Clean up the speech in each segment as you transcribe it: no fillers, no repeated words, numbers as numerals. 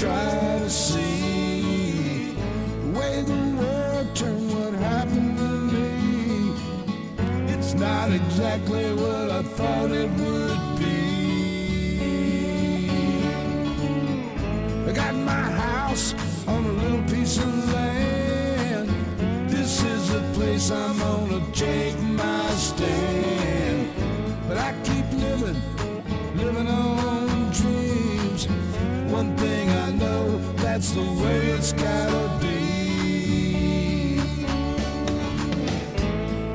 try to see the way the world turned what happened to me. It's not exactly what I thought it would be. I got my house on a little piece of land. This is the place I'm gonna take my stand. But I keep living on dreams. One thing I know, that's the way it's gotta be.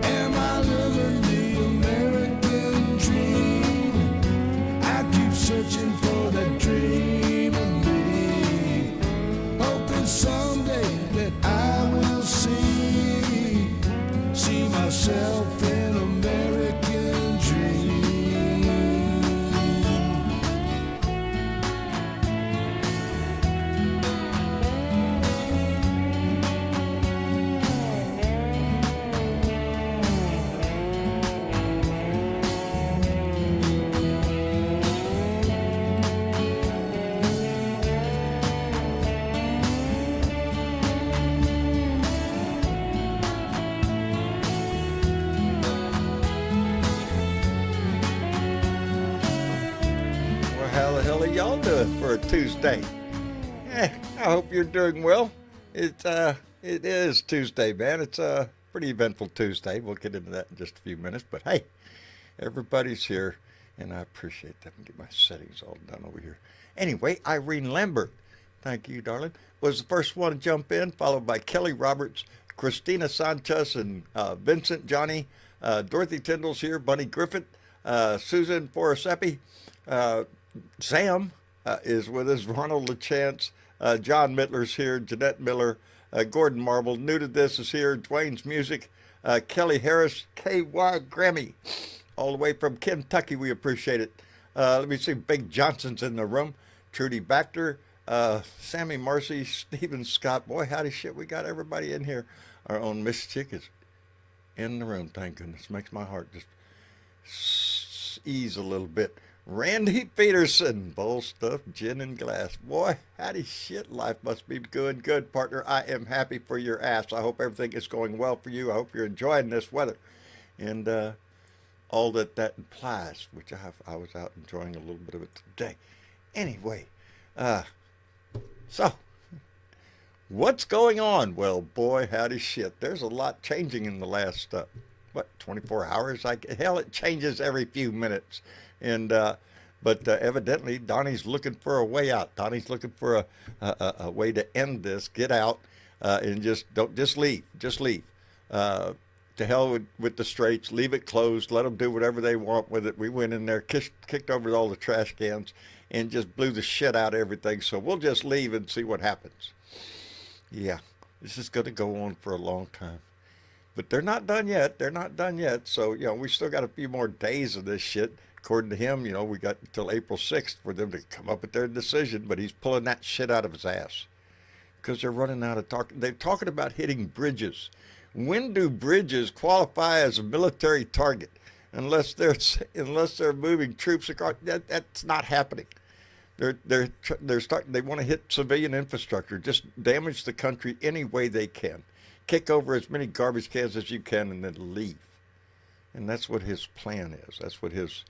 Am I living the American dream? I keep searching for that dream of me, hoping someday that I will see myself in American dream. How the hell are y'all doing for a Tuesday? I hope you're doing well. It is Tuesday, man. It's a pretty eventful Tuesday. We'll get into that in just a few minutes. But hey, everybody's here, and I appreciate that. Let me get my settings all done over here. Anyway, Irene Lambert, thank you, darling, was the first one to jump in, followed by Kelly Roberts, Christina Sanchez, and Vincent Johnny. Dorothy Tyndall's here, Bunny Griffith, Susan Foraseppi, Sam is with us, Ronald LaChance, John Mittler's here, Jeanette Miller, Gordon Marble, new to this is here, Dwayne's Music, Kelly Harris, K.Y. Grammy, all the way from Kentucky, we appreciate it. Let me see, Big Johnson's in the room, Trudy Baxter, Sammy Marcy, Stephen Scott, boy, howdy shit, we got everybody in here. Our own Miss Chick is in the room, thank goodness, makes my heart just ease a little bit. Randy Peterson, bowl stuff, gin and glass. Boy, howdy shit, life must be good, partner. I am happy for your ass. I hope everything is going well for you. I hope you're enjoying this weather and all that implies, which I was out enjoying a little bit of it today. Anyway, so what's going on? Well, boy, howdy shit. There's a lot changing in the last, 24 hours? Hell, it changes every few minutes. And but evidently Donnie's looking for a way out. Donnie's looking for a way to end this, get out, and just leave. To hell with the straights, leave it closed, let them do whatever they want with it. We went in there, kicked over all the trash cans, and just blew the shit out of everything. So we'll just leave and see what happens. Yeah, this is going to go on for a long time. But they're not done yet. So, we still got a few more days of this shit. According to him, we got until April 6th for them to come up with their decision, but he's pulling that shit out of his ass because they're running out of talk. They're talking about hitting bridges. When do bridges qualify as a military target? Unless they're moving troops across, that's not happening. They want to hit civilian infrastructure, just damage the country any way they can, kick over as many garbage cans as you can, and then leave. And that's what his plan is. That's what his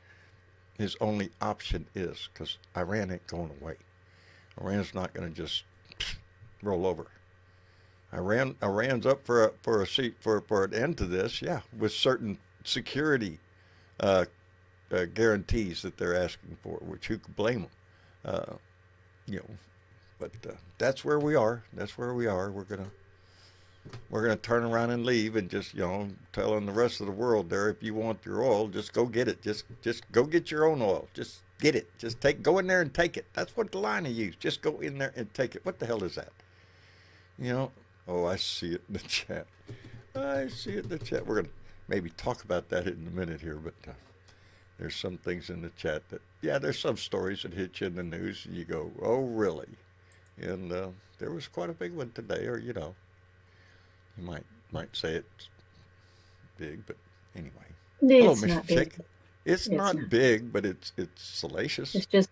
only option is, because Iran ain't going away. Iran's not going to just roll over. Iran's up for an end to this, yeah, with certain security guarantees that they're asking for, which who could blame them? But that's where we are. We're gonna turn around and leave and just telling the rest of the world there, if you want your oil, just go get it. Just go get your own oil. Just get it. Just go in there and take it. That's what the line he used. Just go in there and take it. What the hell is that? Oh, I see it in the chat. We're gonna maybe talk about that in a minute here, but there's some things in the chat that, there's some stories that hit you in the news and you go, oh really? And there was quite a big one today, or you might say it's big, but anyway. Hello, Mr. Chick. It's not big, but it's salacious. It's just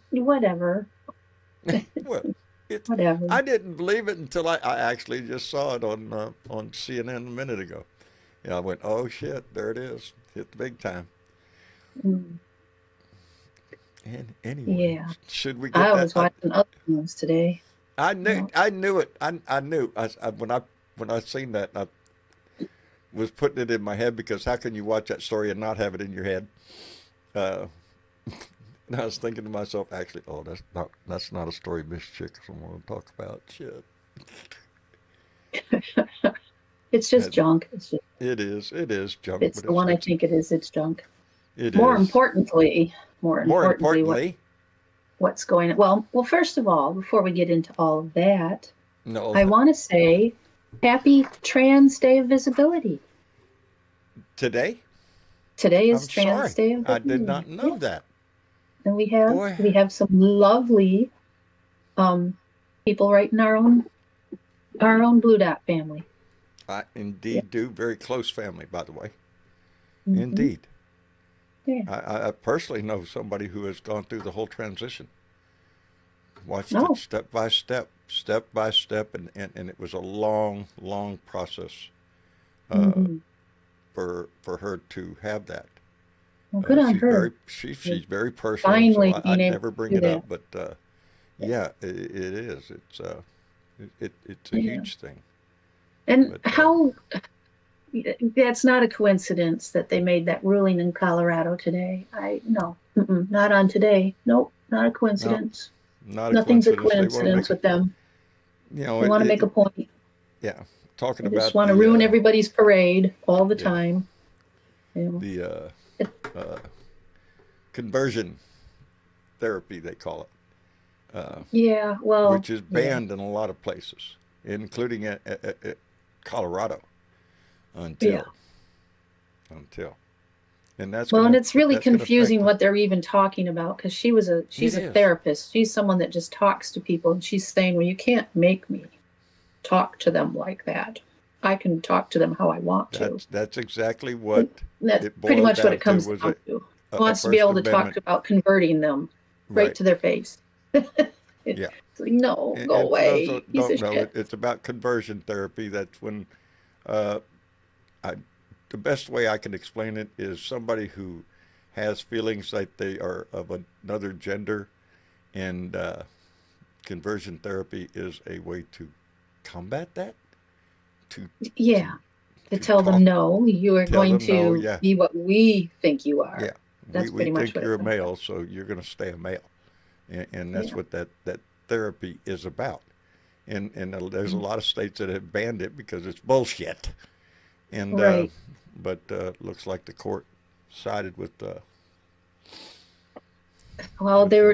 whatever. Well, it, Whatever. I didn't believe it until I actually just saw it on CNN a minute ago. And I went, oh shit, there it is. Hit the big time. Mm, And anyway, yeah. should we get I that? was watching other ones today. Yeah. I knew it. I knew. When I seen that, I was putting it in my head because how can you watch that story and not have it in your head? Uh, and I was thinking to myself, actually, oh, that's not a story Miss Chicks want to talk about. Shit. It's just That, junk. It's just, it is junk, it's but the one I think it is. It's junk. it More is. importantly, more More importantly, importantly, what's going on? Well, first of all, before we get into all of that, no, I want to say happy Trans Day of Visibility. today. Today is I'm Trans sorry, Day of I did Visibility. not know Yeah. that. And Boy, we have some lovely um people right in our own Blue Dot family. I Yeah. indeed do. Very close family, by the way. Hmm. Indeed. Yeah. I personally know somebody who has gone through the whole transition, watched it Oh. step by step, and it was a long, long process uh, Hmm. for her to have that. Well, good on her for She's very personal, so finally being I'd able never to bring do it up, that. but yeah, it is. It's a Yeah. huge thing, And but how that's not a coincidence that they made that ruling in Colorado today. I no, not on today. Nope, not a no, coincidence. not a Nothing's a coincidence. They want to coincidence make with them. you know They want to make a point. yeah, talking They just about want to ruin everybody's parade all the yeah time. You know. the It, uh, conversion therapy they call it, yeah, well, which is yeah, banned in a lot of places, including at Colorado yeah. until until and Well, and it's really that's gonna affect confusing the, what they're even talking about because it she's a is. therapist. She's someone that just talks to people, and she's saying, "Well, you can't make me talk to them like that. I can talk to them how I want to." That's exactly what That's it pretty boiled much what down it to comes was down to. a Wants to be First able to talk Amendment about converting them right right. to their face. Yeah. It's like, no, go And for those away, that piece don't of know, shit. it's about conversion therapy. That's when uh, I, the best way I can explain it is somebody who has feelings like they are of another gender, and conversion therapy is a way to combat that, to to Yeah, to to tell them, talk, no, you are tell going them no, to yeah, be what we think you are. yeah, That's we pretty much think what it you're a comes down. male, so you're going to stay a male, and that's Yeah, what that therapy is about. And there's a lot of states that have banned it because it's bullshit. And right. but looks like the court sided Well, with the.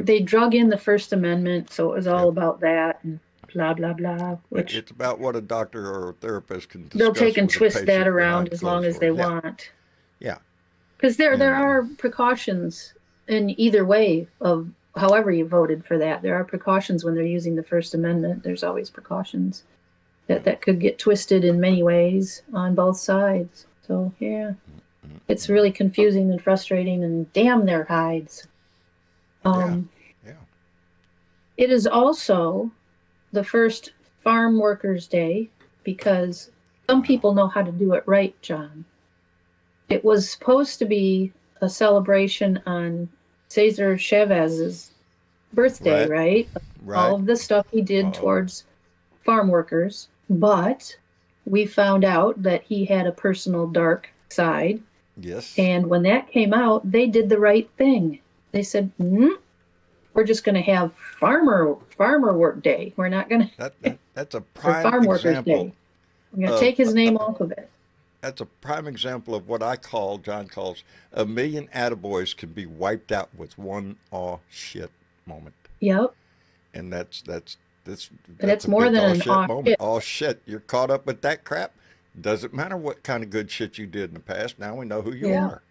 they drug in the First Amendment, so it was all Yep. about that and blah blah blah. Which It's about what a doctor or a therapist can they'll take discuss and with a twist that patient around behind as long closed as they doors. Yeah, want. yeah, Because there and are precautions in either way of however you voted for that. There are precautions when they're using the First Amendment. There's always precautions that could get twisted in many ways on both sides. So yeah, it's really confusing and frustrating, and damn their hides. yeah, Um, yeah. it is also the first Farm Workers Day because some Wow. people know how to do it right, John. It was supposed to be a celebration on Cesar Chavez's birthday, Right, right? All right. of the stuff he did Oh, towards farm workers, but we found out that he had a personal dark side. yes. And when that came out, they did the right thing. They said, we're just going to have farmer work day. We're not going to, That's a or prime farm workers example day. We're going to of take his name off of it. that's a prime example of what John calls a million attaboys can be wiped out with one aw shit moment. Yep. And that's But that's it's a more big than all an shit off moment. shit. Oh shit, you're caught up with that crap. Doesn't matter what kind of good shit you did in the past. Now we know who you Yeah. are.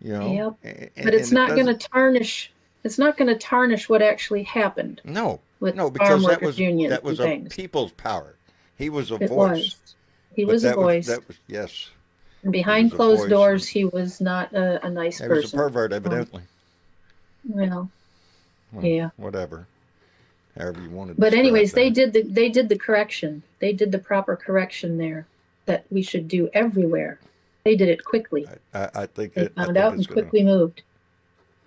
You know, Yep. and, But it's and it not going to doesn't. tarnish. It's not going to tarnish what actually happened No, with no, farm because workers unions that was and a things. people's power. He was a It voice, was. He but was a voice. that was yes, And he behind was a closed voice, doors, and he was not a nice he was a person. pervert, Um, evidently. well, Well, yeah. whatever. however you want to But describe anyways, that. they did the correction. They did the proper correction there that we should do everywhere. They did it quickly. I think They I found think out it's and gonna. quickly moved.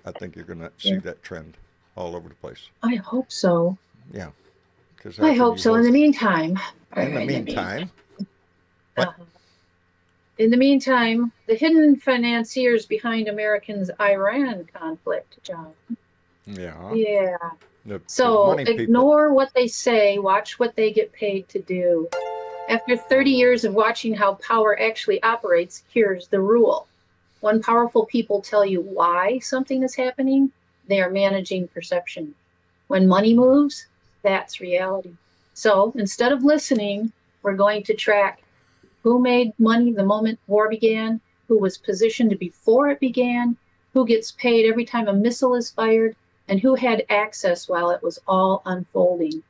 I think you're gonna see Yeah. that trend all over the place. I hope so. Yeah, because I hope so. In the meantime, what? uh, in the meantime, the hidden financiers behind Americans' Iran conflict, John. Yeah, Yeah. the So money people. ignore what they say, watch what they get paid to do. After 30 years of watching how power actually operates, here's the rule. When powerful people tell you why something is happening, they are managing perception. When money moves, that's reality. So instead of listening, we're going to track who made money the moment war began, who was positioned before it began, who gets paid every time a missile is fired, and who had access while it was all unfolding.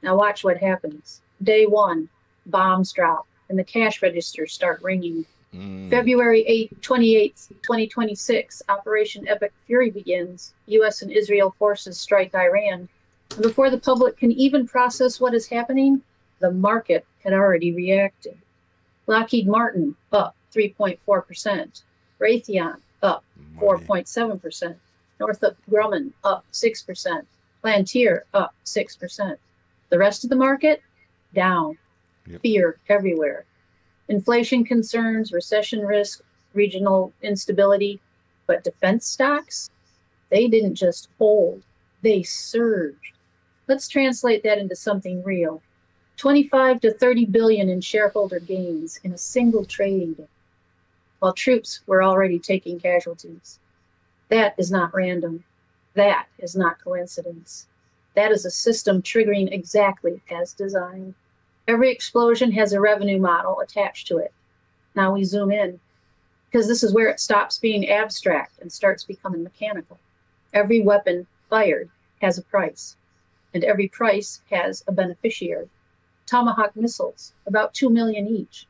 Now watch what happens. Day one, bombs drop and the cash registers start ringing. February 28th, 2026, Operation Epic Fury begins. U.S. and Israel forces strike Iran. And before the public can even process what is happening, the market had already reacted. Lockheed Martin up 3.4%. Raytheon up 4.7%. Northrop Grumman up 6%. Palantir up 6%. The rest of the market down. Yep. Fear everywhere. Inflation concerns, recession risk, regional instability. But defense stocks, they didn't just hold, they surged. Let's translate that into something real. 25 to 30 billion in shareholder gains in a single trading day, while troops were already taking casualties. That is not random. That is not coincidence. That is a system triggering exactly as designed. Every explosion has a revenue model attached to it. Now we zoom in, because this is where it stops being abstract and starts becoming mechanical. Every weapon fired has a price, and every price has a beneficiary. Tomahawk missiles, about 2 million each.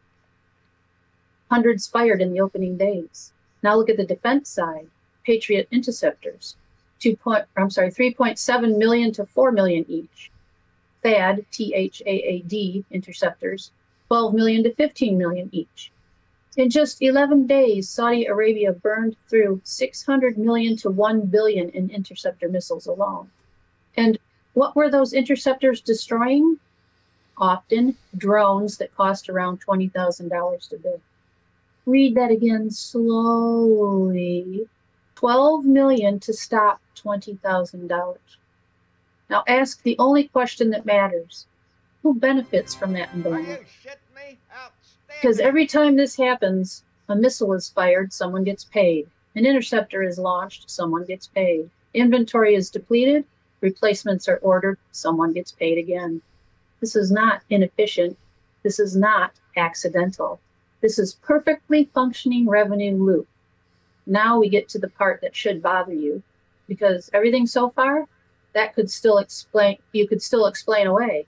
Hundreds fired in the opening days. Now look at the defense side. Patriot interceptors, 3.7 million to 4 million each. THAAD, THAAD interceptors, 12 million to 15 million each. In just 11 days, Saudi Arabia burned through 600 million to 1 billion in interceptor missiles alone. And what were those interceptors destroying? Often drones that cost around $20,000 to build. Read that again slowly. 12 million to stop $20,000. Now ask the only question that matters. Who benefits from that environment? Because every time this happens, a missile is fired, someone gets paid. An interceptor is launched, someone gets paid. Inventory is depleted, replacements are ordered, someone gets paid again. This is not inefficient. This is not accidental. This is perfectly functioning revenue loop. Now we get to the part that should bother you, because everything so far, that could still explain, you could still explain away.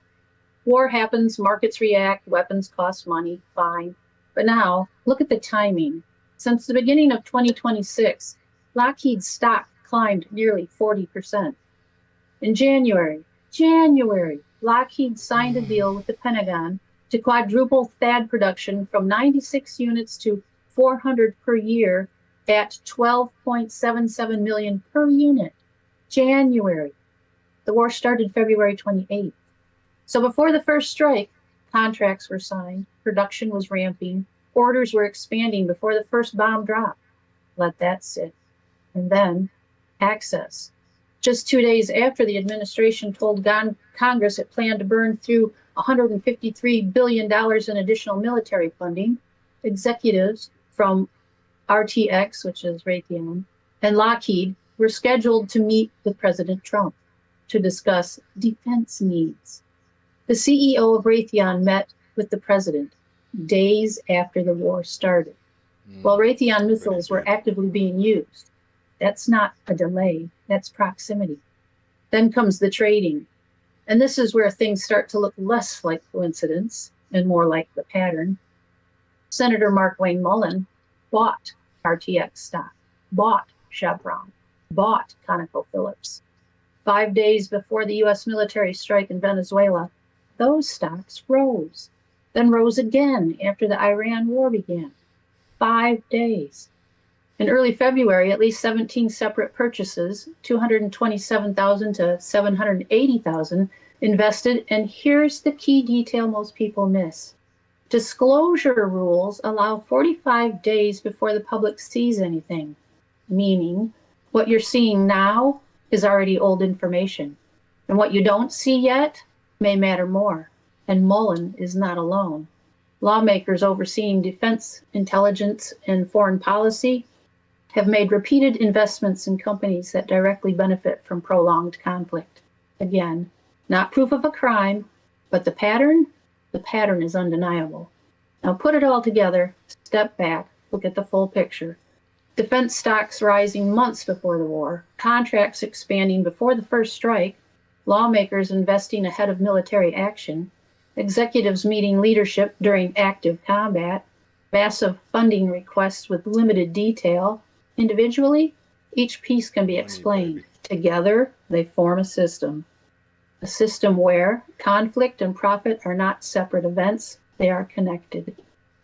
War happens, markets react, weapons cost money, fine. But now, look at the timing. Since the beginning of 2026, Lockheed's stock climbed nearly 40%. In January, Lockheed signed a deal with the Pentagon to quadruple THAAD production from 96 units to 400 per year at 12.77 million per unit. January. The war started February 28th. So before the first strike, contracts were signed, production was ramping, orders were expanding before the first bomb dropped. Let that sit. And then, access. Just 2 days after the administration told Congress it planned to burn through $153 billion in additional military funding, executives from RTX, which is Raytheon, and Lockheed were scheduled to meet with President Trump to discuss defense needs. The CEO of Raytheon met with the president days after the war started, while Raytheon missiles were actively being used. That's not a delay, that's proximity. Then comes the trading. And this is where things start to look less like coincidence and more like the pattern. Senator Mark Wayne Mullen bought RTX stock, bought Chevron, bought ConocoPhillips. 5 days before the U.S. military strike in Venezuela, those stocks rose, then rose again after the Iran war began. 5 days. In early February, at least 17 separate purchases, 227,000 to 780,000 invested, and here's the key detail most people miss. Disclosure rules allow 45 days before the public sees anything, meaning what you're seeing now is already old information, and what you don't see yet may matter more. And Mullen is not alone. Lawmakers overseeing defense, intelligence, and foreign policy have made repeated investments in companies that directly benefit from prolonged conflict. Again, not proof of a crime, but the pattern is undeniable. Now put it all together, step back, look at the full picture. Defense stocks rising months before the war, contracts expanding before the first strike, lawmakers investing ahead of military action, executives meeting leadership during active combat, massive funding requests with limited detail. Individually, each piece can be explained. Together, they form a system where conflict and profit are not separate events, they are connected.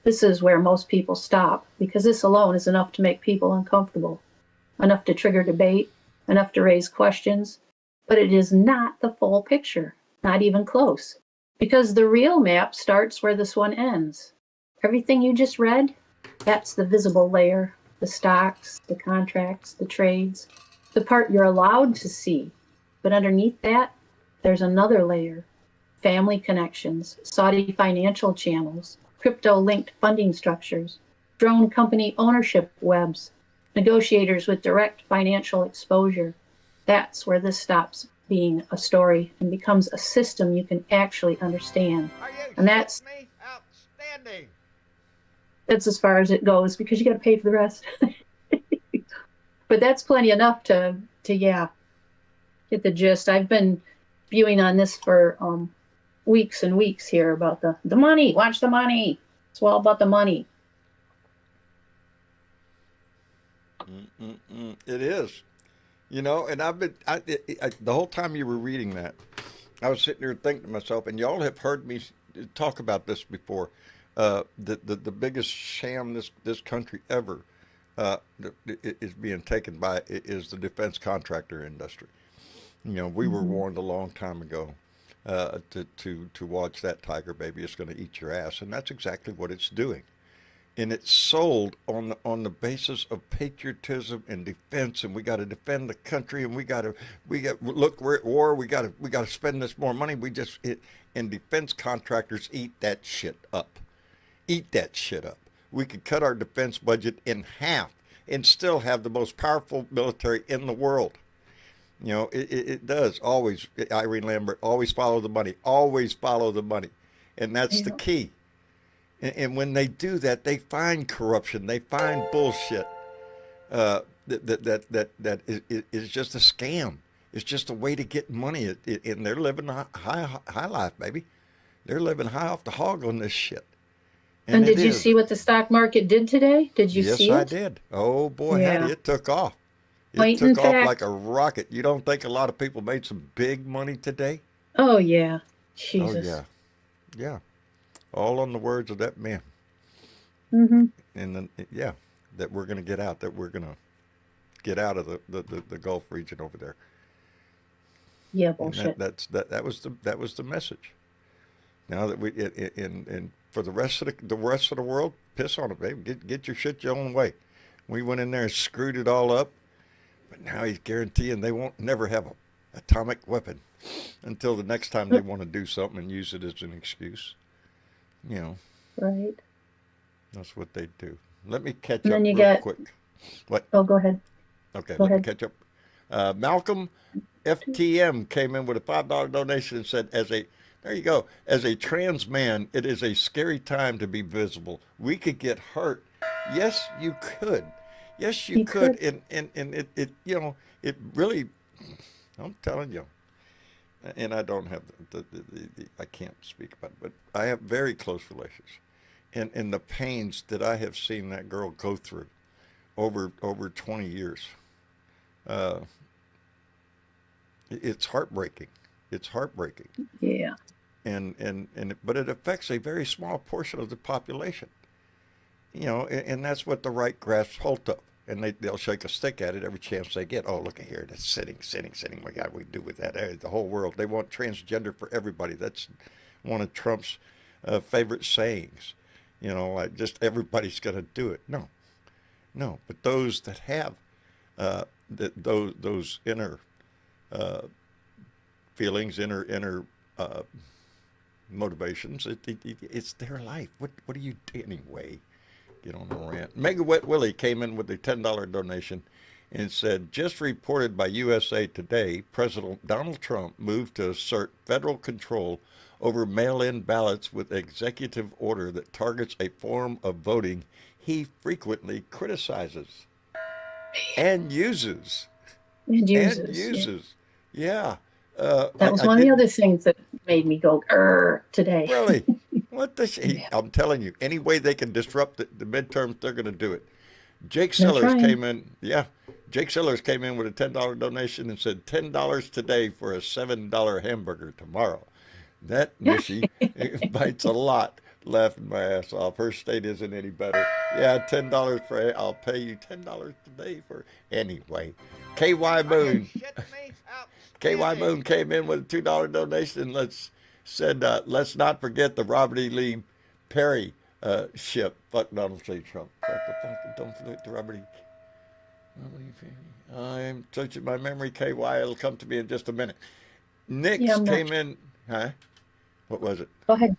This is where most people stop, because this alone is enough to make people uncomfortable, enough to trigger debate, enough to raise questions, but it is not the full picture, not even close, because the real map starts where this one ends. Everything you just read, that's the visible layer, the stocks, the contracts, the trades, the part you're allowed to see. But underneath that, there's another layer, family connections, Saudi financial channels, crypto-linked funding structures, drone company ownership webs, negotiators with direct financial exposure. That's where this stops being a story and becomes a system you can actually understand. And that's me? Outstanding. That's as far as it goes, because you got to pay for the rest. But that's plenty enough to get the gist. I've been viewing on this for weeks and weeks here about the money. Watch the money. It's all about the money. It is. You know, and the whole time you were reading that, I was sitting there thinking to myself, and y'all have heard me talk about this before. The biggest sham this country ever is being taken by is the defense contractor industry. You know, we were warned a long time ago to watch that tiger, baby. It's going to eat your ass, and that's exactly what it's doing. And it's sold on the basis of patriotism and defense, and we got to defend the country, and we got look, we're at war. We got to spend this more money. And defense contractors eat that shit up. Eat that shit up. We could cut our defense budget in half and still have the most powerful military in the world. You know, it does always. Irene Lambert, always follow the money. Always follow the money, and that's the key. And when they do that, they find corruption. They find bullshit. That is just a scam. It's just a way to get money. And they're living a high life, baby. They're living high off the hog on this shit. And did you see what the stock market did today? Did you see it? Yes, I did. Oh boy, Hattie, it took off. It took off like a rocket. You don't think a lot of people made some big money today? Oh yeah, Jesus. Oh yeah. All on the words of that man. Mm-hmm. And then that we're going to get out. That we're going to get out of the Gulf region over there. Yeah, bullshit. That was the message. Now that we and for the rest of the world, piss on it, baby. Get your shit your own way. We went in there and screwed it all up, but now he's guaranteeing they won't never have an atomic weapon until the next time they want to do something and use it as an excuse. You know. Right. That's what they do. Let me catch up real quick. What? Oh, go ahead. Okay, let me catch up. Malcolm FTM came in with a $5 donation and said, there you go. As a trans man, it is a scary time to be visible. We could get hurt. Yes, you could. Yes, you could. And it you know, it really, I'm telling you, and I don't have I can't speak about it, but I have very close relations. And the pains that I have seen that girl go through over 20 years, It's heartbreaking. It's heartbreaking. Yeah. But it affects a very small portion of the population. And that's what the right grasps hold of. And they'll shake a stick at it every chance they get. Oh, look at here, that's sitting. My God, we do with that. The whole world. They want transgender for everybody. That's one of Trump's favorite sayings. Like just everybody's going to do it. No. But those that have those inner feelings, inner motivations, it's their life. What do you do anyway? Get on the rant. Mega Wet Willie came in with a $10 donation and said, just reported by USA Today, President Donald Trump moved to assert federal control over mail-in ballots with executive order that targets a form of voting he frequently criticizes and uses. Yeah. That was one of the other things that made me go, today. Really? What the shit? I'm telling you, any way they can disrupt the midterms, they're going to do it. Jake Sellers came in. Yeah. Jake Sellers came in with a $10 donation and said $10 today for a $7 hamburger tomorrow. That Missy bites a lot, laughing my ass off. Her state isn't any better. Yeah, $10 for, I'll pay you $10 today for, anyway. KY Moon. KY Moon came in with a $2 donation and said, let's not forget the Robert E. Lee Perry ship. Fuck Donald J. Trump. Don't forget the Robert E. I'm searching my memory, KY. It'll come to me in just a minute. Nix came in. Huh? What was it? Go ahead.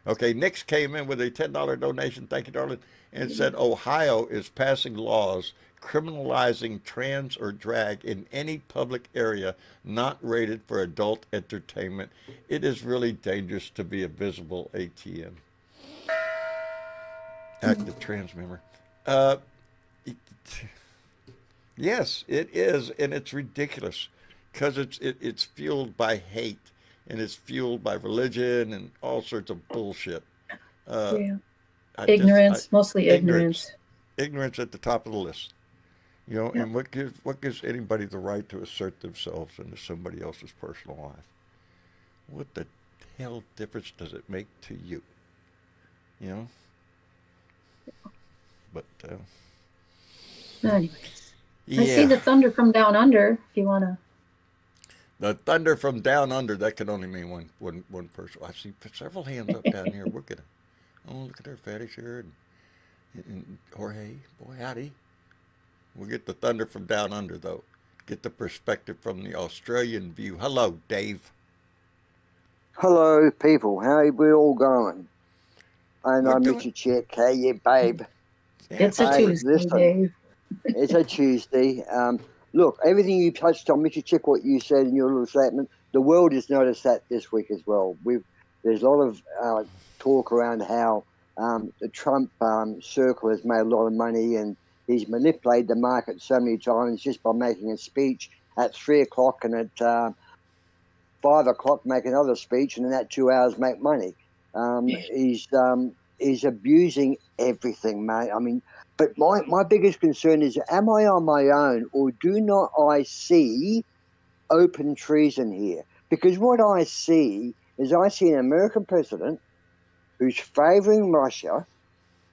Okay, Nix came in with a $10 donation. Thank you, darling. And said Ohio is passing laws criminalizing trans or drag in any public area not rated for adult entertainment. It is really dangerous to be a visible ATM. Active trans member. Yes, it is, and it's ridiculous because it's fueled by hate and it's fueled by religion and all sorts of bullshit. Ignorance, mostly ignorance. Ignorance at the top of the list. And what gives anybody the right to assert themselves into somebody else's personal life? What the hell difference does it make to you? But anyways, I see the thunder from down under. If you wanna. The thunder from down under, that can only mean one person. I see several hands up down here. We're gonna. Oh, look at our fatty shirt and Jorge. Boy, howdy. We'll get the thunder from down under, though. Get the perspective from the Australian view. Hello, Dave. Hello, people. How are we all going? And I'm Mr. Chick. How you, babe? Yeah. It's a Tuesday, Dave. It's a Tuesday. Look, everything you touched on, Mr. Chick, what you said in your little statement, the world has noticed that this week as well. There's a lot of talk around how the Trump circle has made a lot of money and he's manipulated the market so many times just by making a speech at 3 o'clock and at 5 o'clock make another speech and in that 2 hours make money. He's abusing everything, mate. I mean, but my biggest concern is, am I on my own or do not I see open treason here? Because what I see is I see an American president who's favoring Russia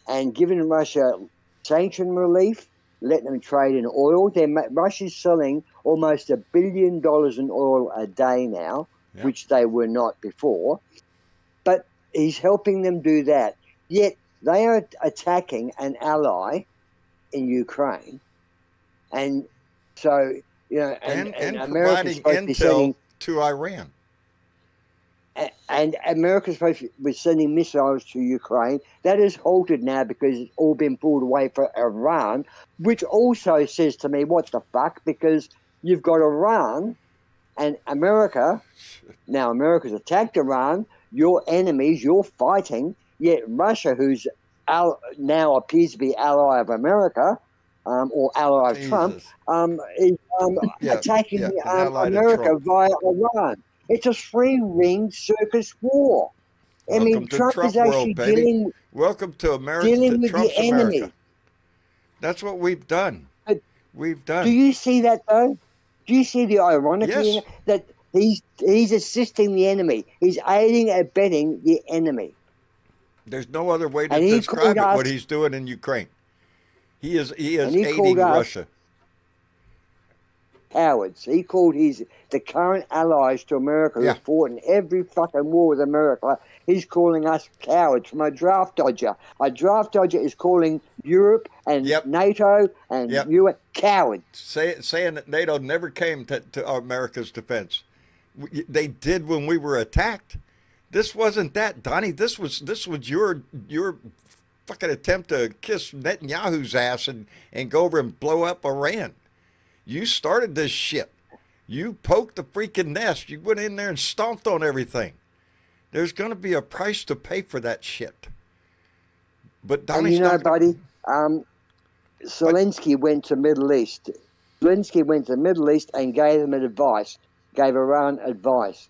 and giving Russia sanction relief, letting them trade in oil. Russia's selling almost $1 billion in oil a day now, which they were not before. But he's helping them do that. Yet they are attacking an ally in Ukraine. And so, and America's providing intel to Iran. And America's supposed to be sending missiles to Ukraine. That is halted now because it's all been pulled away for Iran, which also says to me, what the fuck? Because you've got Iran and America. Now America's attacked Iran. Your enemies, you're fighting. Yet Russia, who's now appears to be ally of America or ally of Trump, is attacking America via Iran. It's a three-ring circus war. Welcome to Trump is actually world, welcome to America, dealing with Trump's the enemy. America. That's what we've done. Do you see that, though? Do you see the irony in Yes. it? That he's assisting the enemy. He's aiding and abetting the enemy. There's no other way to And he called describe it. What us, he's doing in Ukraine, he is and he called aiding us Russia. cowards. He called the current allies to America who Yeah. fought in every fucking war with America. He's calling us cowards from a draft dodger. A draft dodger is calling Europe and Yep. NATO and Yep. US cowards. Saying that NATO never came to America's defense. They did when we were attacked. This wasn't that, Donnie. This was your fucking attempt to kiss Netanyahu's ass and go over and blow up Iran. You started this shit. You poked the freaking nest. You went in there and stomped on everything. There's going to be a price to pay for that shit. But And Donnie's you know, not gonna, buddy, Zelensky went to Middle East. Zelensky went to the Middle East and gave them advice, gave Iran advice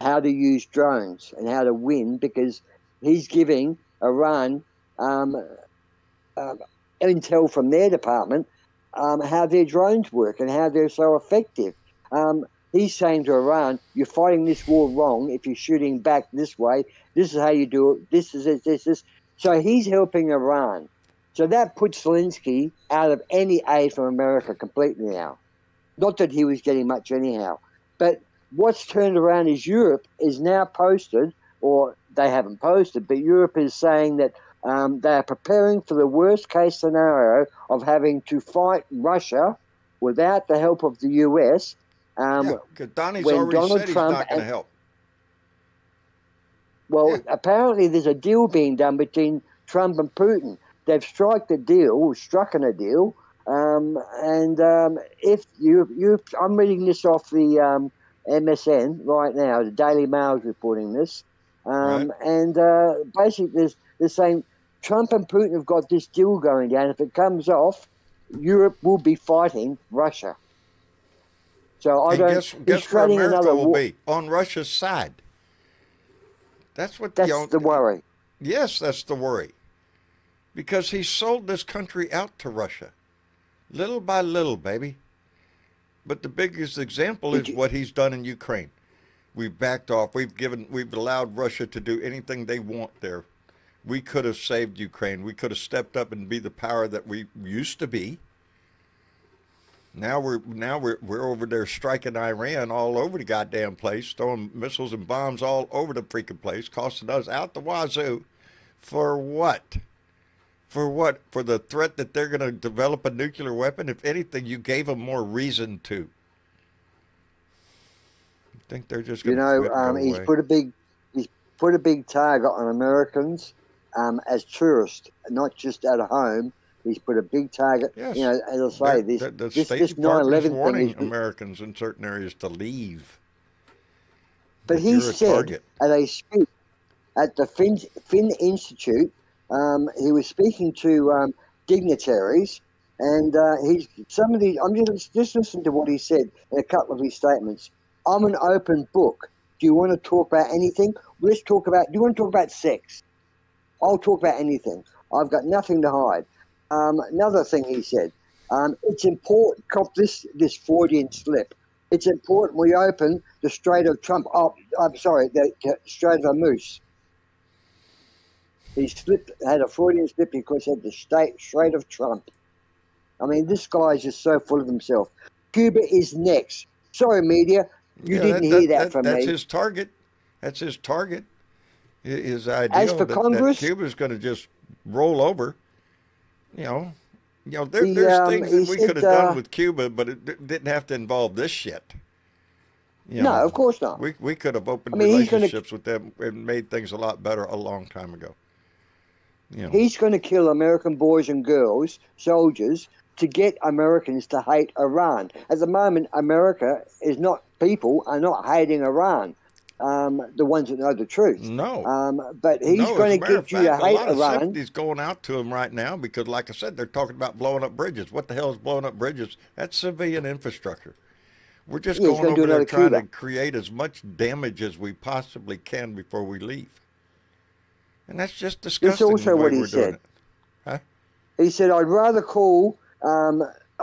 how to use drones and how to win, because he's giving Iran intel from their department, how their drones work and how they're so effective. He's saying to Iran, you're fighting this war wrong if you're shooting back this way. This is how you do it. This is it, this is. So he's helping Iran. So that puts Zelensky out of any aid from America completely now. Not that he was getting much anyhow. But what's turned around is Europe is now posted, or they haven't posted, but Europe is saying that they are preparing for the worst case scenario of having to fight Russia without the help of the US. yeah, because Donnie's when already Donald said he's Trump not going to help. Well, Yeah. apparently there's a deal being done between Trump and Putin. They've struck a deal, if I'm reading this off the MSN right now, the Daily Mail's reporting this, Right. and basically they're saying Trump and Putin have got this deal going down. If it comes off, Europe will be fighting Russia. So I And don't. guess he's where creating America another will war. be? On Russia's side. That's what That's the worry. Yes, that's the worry. Because he sold this country out to Russia. Little by little, baby. But the biggest example is what he's done in Ukraine. We've backed off. We've allowed Russia to do anything they want there. We could have saved Ukraine. We could have stepped up and be the power that we used to be. Now we're over there striking Iran all over the goddamn place, throwing missiles and bombs all over the freaking place, costing us out the wazoo. For what? For what? For the threat that they're going to develop a nuclear weapon? If anything, you gave them more reason to. You think they're just going to quit and go he's away? put a big target on Americans as tourists, not just at home. He's put a big target. Yes. You know, as I say, The this State this Department is 9/11 thing warning is. Americans in certain areas to leave. But That he you're a said target. at a speech at the Finn Institute, he was speaking to dignitaries, and some of these. I'm just listen to what he said in a couple of his statements. I'm an open book. Do you want to talk about anything? Let's talk about. Do you want to talk about sex? I'll talk about anything. I've got nothing to hide. Another thing he said, it's important. Cop this Freudian slip. It's important we open the Strait of Trump. Oh, I'm sorry, the Strait of Hormuz. He had a Freudian slip because he had the Strait of Trump. I mean, this guy is just so full of himself. Cuba is next. Sorry, media, you didn't hear that from That's me. his target. That's his target. His idea As for that Congress, Cuba's going to just roll over. There's he things that we said, could have done with Cuba, but it didn't have to involve this shit. no, of course not. We could have opened I mean, he's gonna- relationships with them and made things a lot better a long time ago. He's going to kill American boys and girls, soldiers, to get Americans to hate Iran. At the moment, people are not hating Iran, the ones that know the truth. No. But he's No, going as to a matter of get you to fact, a hate lot of Iran. sympathy's going out to him right now because, like I said, they're talking about blowing up bridges. What the hell is blowing up bridges? That's civilian infrastructure. We're just Yeah, he's going gonna do over there another trying Cuba. to create as much damage as we possibly can before we leave. And that's just disgusting also the way what he we're doing said. it. Huh? He said, I'd rather call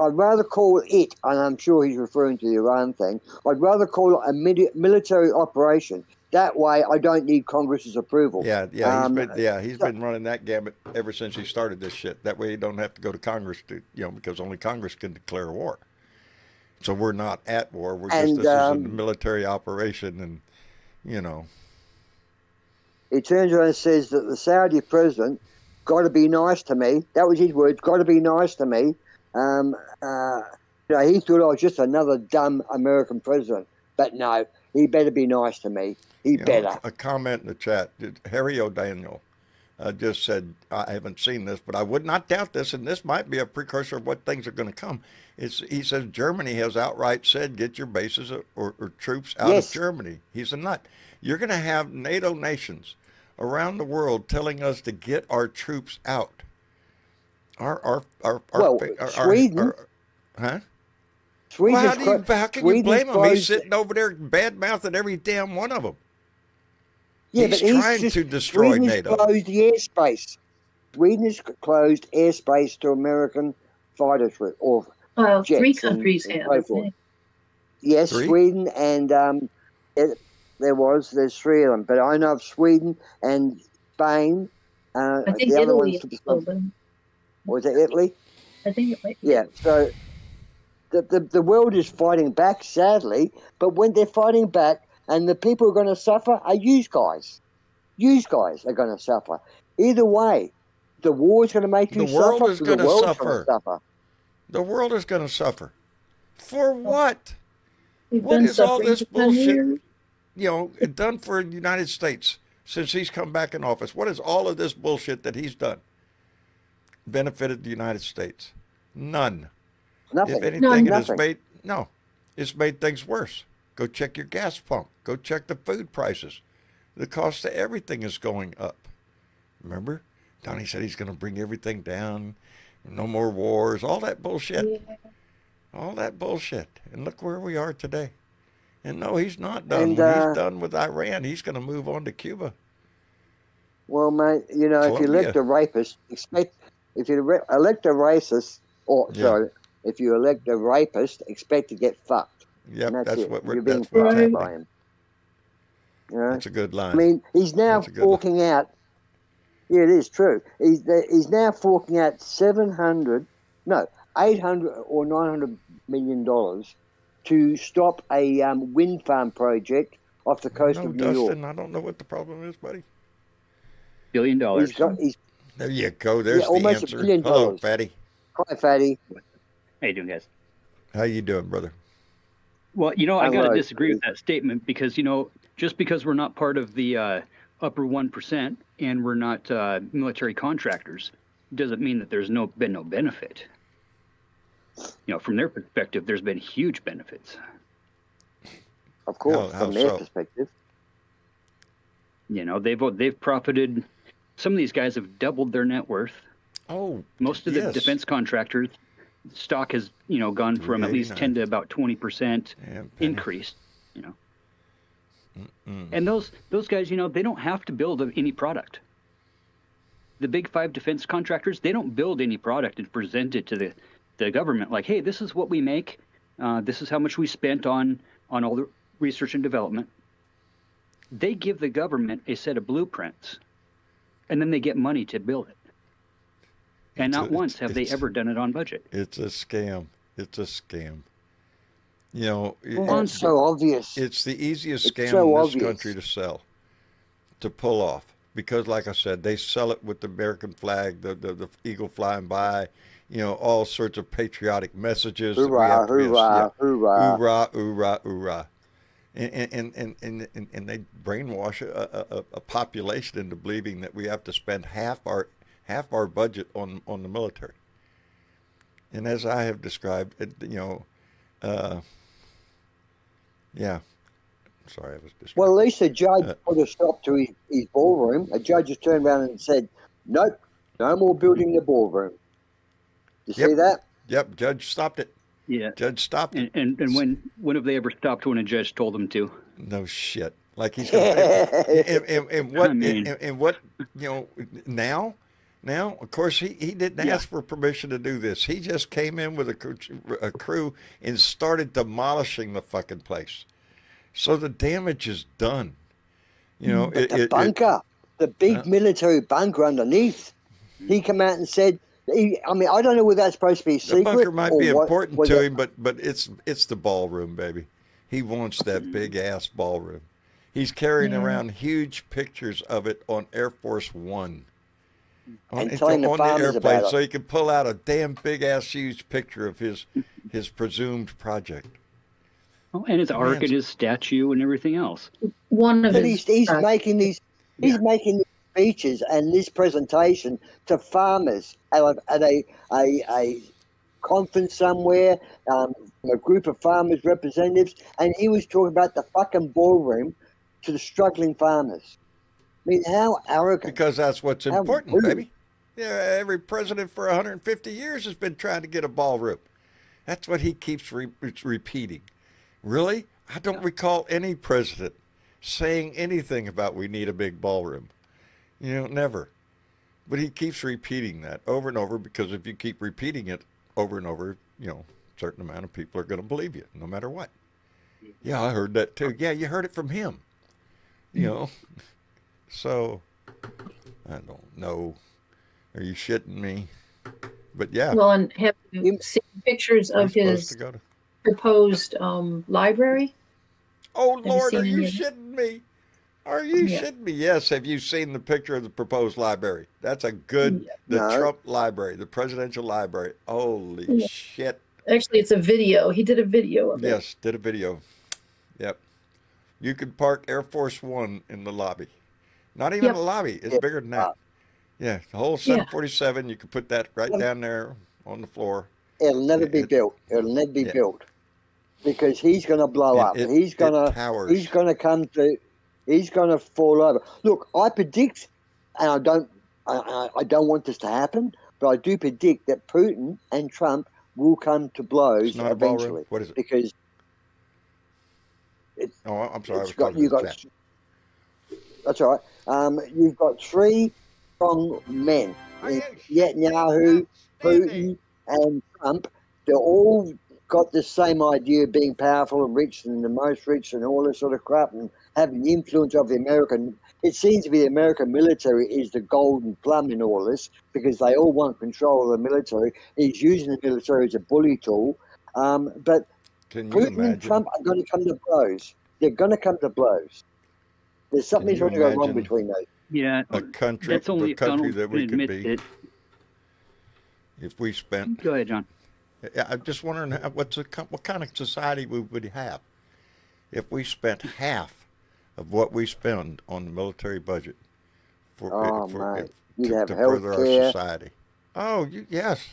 I'd rather call it, and I'm sure he's referring to the Iran thing. I'd rather call it a military operation. That way, I don't need Congress's approval. Yeah, he's So- been running that gambit ever since he started this shit. That way, you don't have to go to Congress to, because only Congress can declare war. So we're not at war. We're just And, this is a military operation, and he turns around and says that the Saudi president got to be nice to me. That was his words. Got to be nice to me. He thought I was just another dumb American president, but no, he better be nice to me. He better. A comment in the chat. Harry O'Daniel just said, I haven't seen this, but I would not doubt this, and this might be a precursor of what things are going to come. He says Germany has outright said, get your bases or troops out of Germany. He's a nut. You're going to have NATO nations around the world telling us to get our troops out. Sweden. Huh? Sweden. Well, how can you blame him? He's sitting over there bad-mouthing every damn one of them. Yeah, he's but trying to destroy Sweden NATO. Closed the airspace. Sweden has closed airspace to American fighters or jets. Three countries have. So forth. Yes, Three? Sweden and there's three of them, but I know of Sweden and Spain. I think the other Italy one's is open. was it Italy? I think it might be. Yeah. So the world is fighting back, sadly, but when they're fighting back, and the people who are going to suffer are you guys. You guys are going to suffer. Either way, the war is going to make you The world suffer. is going to suffer. The world is going to suffer. For what? We've What been is all suffering this for 10 bullshit, years. done for the United States since he's come back in office? What is all of this bullshit that he's done benefited the United States? None. Nothing. If anything, Nothing. it's made things worse. Go check your gas pump. Go check the food prices. The cost of everything is going up. Remember? Donnie said he's going to bring everything down. No more wars. All that bullshit. Yeah. All that bullshit. And look where we are today. And no, he's not done. And, When he's done with Iran, he's going to move on to Cuba. Well, mate, if you elect a rapist, if you elect a racist, if you elect a rapist, expect to get fucked. Yep, that's what You're we're being that's what's fucked happening. by him. That's a good line. I mean, he's now forking out. Yeah, it is true. He's now forking out $800 or $900 million to stop a wind farm project off the coast of New York. I don't know what the problem is, buddy. $1 billion. There you go. There's the almost answer. $1 billion. Hello, Fatty. Hi, Fatty. How you doing, guys? How you doing, brother? Well, I got to disagree with that statement because, just because we're not part of the upper 1% and we're not military contractors doesn't mean that there's been no benefit. From their perspective, there's been huge benefits. Of course, How from their so? perspective. They've profited. Some of these guys have doubled their net worth. Oh, Most of the defense contractors, stock has gone from at least 10 to about 20% increase. And those guys, they don't have to build any product. The big five defense contractors, they don't build any product and present it to the government like, hey, this is what we make. This is how much we spent on all the research and development. They give the government a set of blueprints, and then they get money to build it. And not once have they ever done it on budget. It's a scam. It's a scam. It's so obvious. It's the easiest It's scam so in this obvious. country to sell, to pull off. Because, like I said, they sell it with the American flag, the eagle flying by, all sorts of patriotic messages. Hoorah, hoorah, hoorah. Hoorah, hoorah, hoorah. And they brainwash a population into believing that we have to spend half our budget on the military. And as I have described, sorry, I was distracted. Well, at least a judge put a stop to his ballroom. A judge has turned around and said, nope, no more building the ballroom. You see that? Yep, judge stopped it. Yeah. Judge stopped it. And when have they ever stopped when a judge told them to? No shit. Like he's going to pay. And what, I mean- and what, now Now, of course, he didn't ask for permission to do this. He just came in with a crew and started demolishing the fucking place. So the damage is done. You know, But the bunker, the big military bunker underneath, he came out and said, I mean, I don't know whether that's supposed to be secret. The bunker might be what, important to him, but it's the ballroom, baby. He wants that big ass ballroom. He's carrying around huge pictures of it on Air Force One. And telling the farmers about it. So he can pull out a damn big ass huge picture of his presumed project. Oh, and his ark and his statue and everything else. One of But his, he's making these speeches and this presentation to farmers at a conference somewhere, a group of farmers representatives, and he was talking about the fucking ballroom to the struggling farmers. I mean, how arrogant. Because that's what's How important, rude. baby. Yeah, every president for 150 years has been trying to get a ballroom. That's what he keeps repeating. Really? I don't recall any president saying anything about we need a big ballroom. You know, never. But he keeps repeating that over and over, because if you keep repeating it over and over, you know, a certain amount of people are going to believe you, no matter what. Yeah, I heard that too. Yeah, you heard it from him. You know? So, I don't know. Are you shitting me? But yeah. well, and have you seen pictures we're of supposed his to go to... proposed library? Oh, you Lord, seen are you any of it? shitting me? Are you Yeah. shitting me? Yes. Have you seen the picture of the proposed library? That's a good, the No. Trump library, the presidential library. Holy Yeah. shit. Actually, it's a video. He did a video of it. Yes, did a video. Yep. You could park Air Force One in the lobby. Not even Yep. the lobby. It's Yeah. bigger than that. Yeah, the whole 747, you could put that right down there on the floor. It'll never be built. It'll never be built because he's going to blow up. He's going to come to. He's going to fall over. Look, I predict, and I don't want this to happen, but I do predict that Putin and Trump will come to blows It's not a ballroom. eventually. What is it? Because Oh, I'm sorry. I was it's got talking you to the got. chat. That's all right. You've got three strong men: Netanyahu, Putin, and Trump. They're all got the same idea of being powerful and rich and the most rich and all this sort of crap and having the influence of the American. It seems to be the American military is the golden plum in all this because they all want control of the military. He's using the military as a bully tool. But Can you Putin imagine? and Trump are going to come to blows. They're going to come to blows. There's something you going to go wrong imagine between those. Yeah, a country, that's only the if country Donald that we can could admit be it. if we spent. Go ahead, John. Yeah, I'm just wondering what kind of society we would have if we spent half of what we spend on the military budget You'd have to further our healthcare. society. Oh, yes.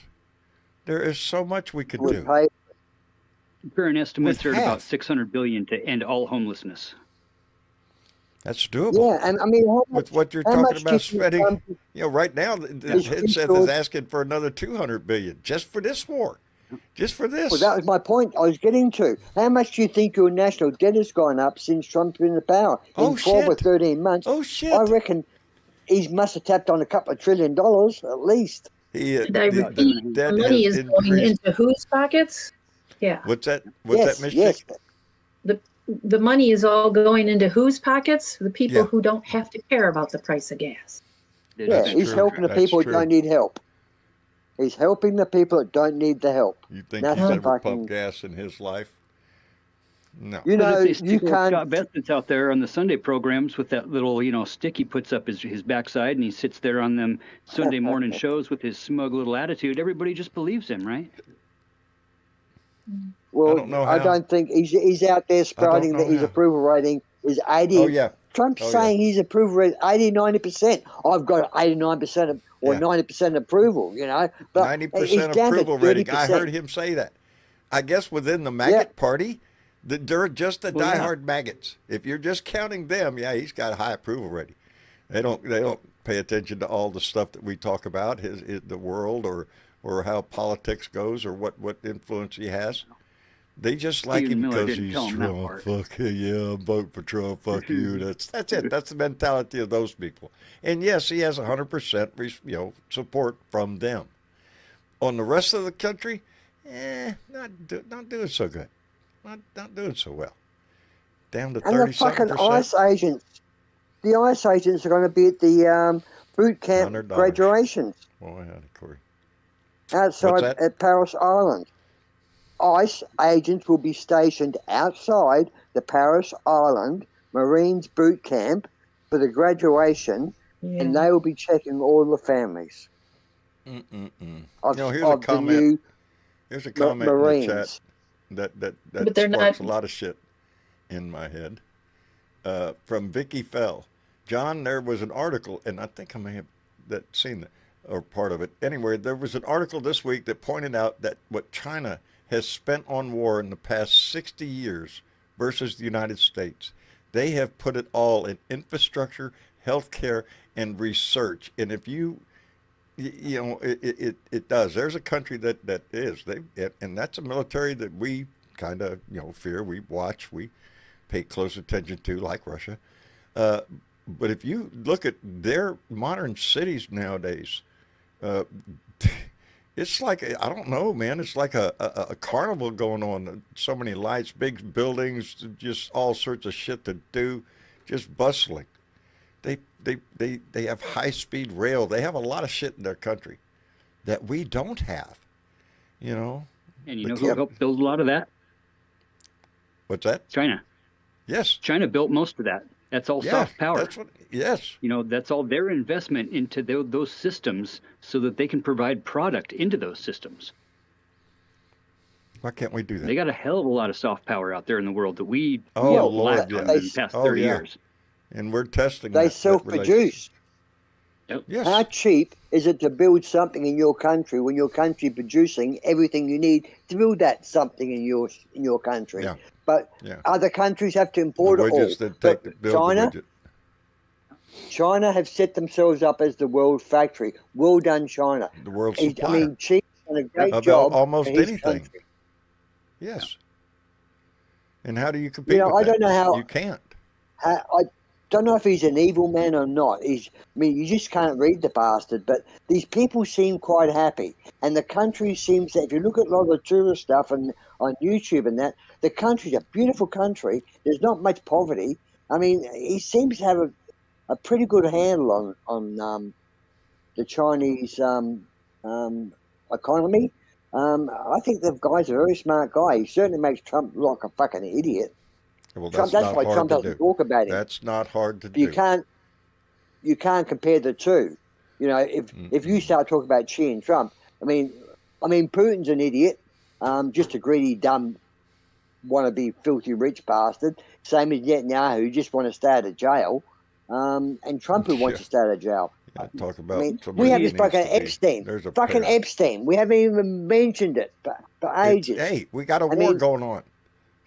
There is so much we could Would do. pay. Current estimates With are at about half. 600 billion to end all homelessness. That's doable. Yeah, and I mean, how much, With what you're how talking much about do you spending, think, you know, right now the Is headset resource- is asking for another 200 billion just for this war, just for this. well, that was my point I was getting to. How much do you think your national debt has gone up since Trump's been in power? Oh, In 12 or shit. 13 months. Oh shit! I reckon he must have tapped on a couple of $1 trillion at least. And I repeat, the debt money has is going increased. into whose pockets? Yeah. What's that? Yes, Miss yes. Chick? The money is all going into whose pockets? The people Yeah. who don't have to care about the price of gas. Yeah, That's he's true. helping the That's people true. who don't need help. He's helping the people that don't need the help. You think That's he's the ever fucking- pumped gas in his life? No. You Well, know, they stick you with can't. Scott Bessent's out there on the Sunday programs with that little, stick he puts up his backside, and he sits there on them Sunday morning shows with his smug little attitude. Everybody just believes him, right? Well, I don't know I how. don't think he's out there spouting know that his how. approval rating is 80. Oh yeah. Trump's Oh, yeah. saying his approval rate 80, 90%. I've got 89% of, or Yeah. 90% approval, But 90% it's down to approval rating. I 30%. heard him say that. I guess within the maggot party, they're just the Well, yeah. diehard maggots. If you're just counting them, yeah, he's got a high approval rating. They don't pay attention to all the stuff that we talk about, the world or how politics goes or what influence he has. They just like Stephen him Miller because didn't he's tell him that Trump. part. Fuck yeah, I'm voting for Trump. Fuck you. That's it. That's the mentality of those people. And yes, he has 100% support from them. On the rest of the country, not doing so good. Not doing so well. Down to And the 37%. fucking ICE agents, the ICE agents are going to be at the boot camp $100. graduations Boy, howdy, Corey. What's outside that? at Paris Island. ICE agents will be stationed outside the Paris Island Marines boot camp for the graduation, and Yeah. they will be checking all the families of, Here's a of the comment. new Here's a comment in the chat Marines. that But they're sparks not. a lot of shit in my head. From Vicky Fell. John, there was an article, and I think I may have seen that or part of it. Anyway, there was an article this week that pointed out that what China has spent on war in the past 60 years versus the United States, they have put it all in infrastructure, healthcare, and research. And if it does. There's a country that is, and that's a military that we kind of fear, we watch, we pay close attention to, like Russia. But if you look at their modern cities nowadays, it's like, I don't know, man. It's like a carnival going on. So many lights, big buildings, just all sorts of shit to do, just bustling. They have high-speed rail. They have a lot of shit in their country that we don't have, And who helped build a lot of that? What's that? China. Yes. China built most of that. That's all soft power. Yes. That's all their investment into those systems so that they can provide product into those systems. Why can't we do that? They got a hell of a lot of soft power out there in the world that we Lord, lacked on in the past 30 years. And we're testing They that self-produce. Yep. Yes. How cheap is it to build something in your country when your country producing everything you need to build that something in your country? Yeah. But other countries have to import it all. China have set themselves up as the world factory. Well done, China. The world supplier. Xi's done a great job almost for his anything. country. Yes. And how do you compete with I that? don't know how. You can't. I don't know if he's an evil man or not. You just can't read the bastard. But these people seem quite happy, and the country seems that if you look at a lot of the tourist stuff on YouTube and that, the country's a beautiful country. There's not much poverty. I mean, he seems to have a pretty good handle on the Chinese economy. I think the guy's a very smart guy. He certainly makes Trump look like a fucking idiot. Well, That's why Trump doesn't talk about him. That's not hard to do. You can't compare the two. If you start talking about Xi and Trump, I mean Putin's an idiot, just a greedy, dumb, wannabe, filthy rich bastard. Same as Netanyahu, who just want to stay out of jail, and Trump who wants to stay out of jail. Talk about. We have this fucking Epstein. Fucking Epstein. We haven't even mentioned it for ages. Hey, we got a war going on,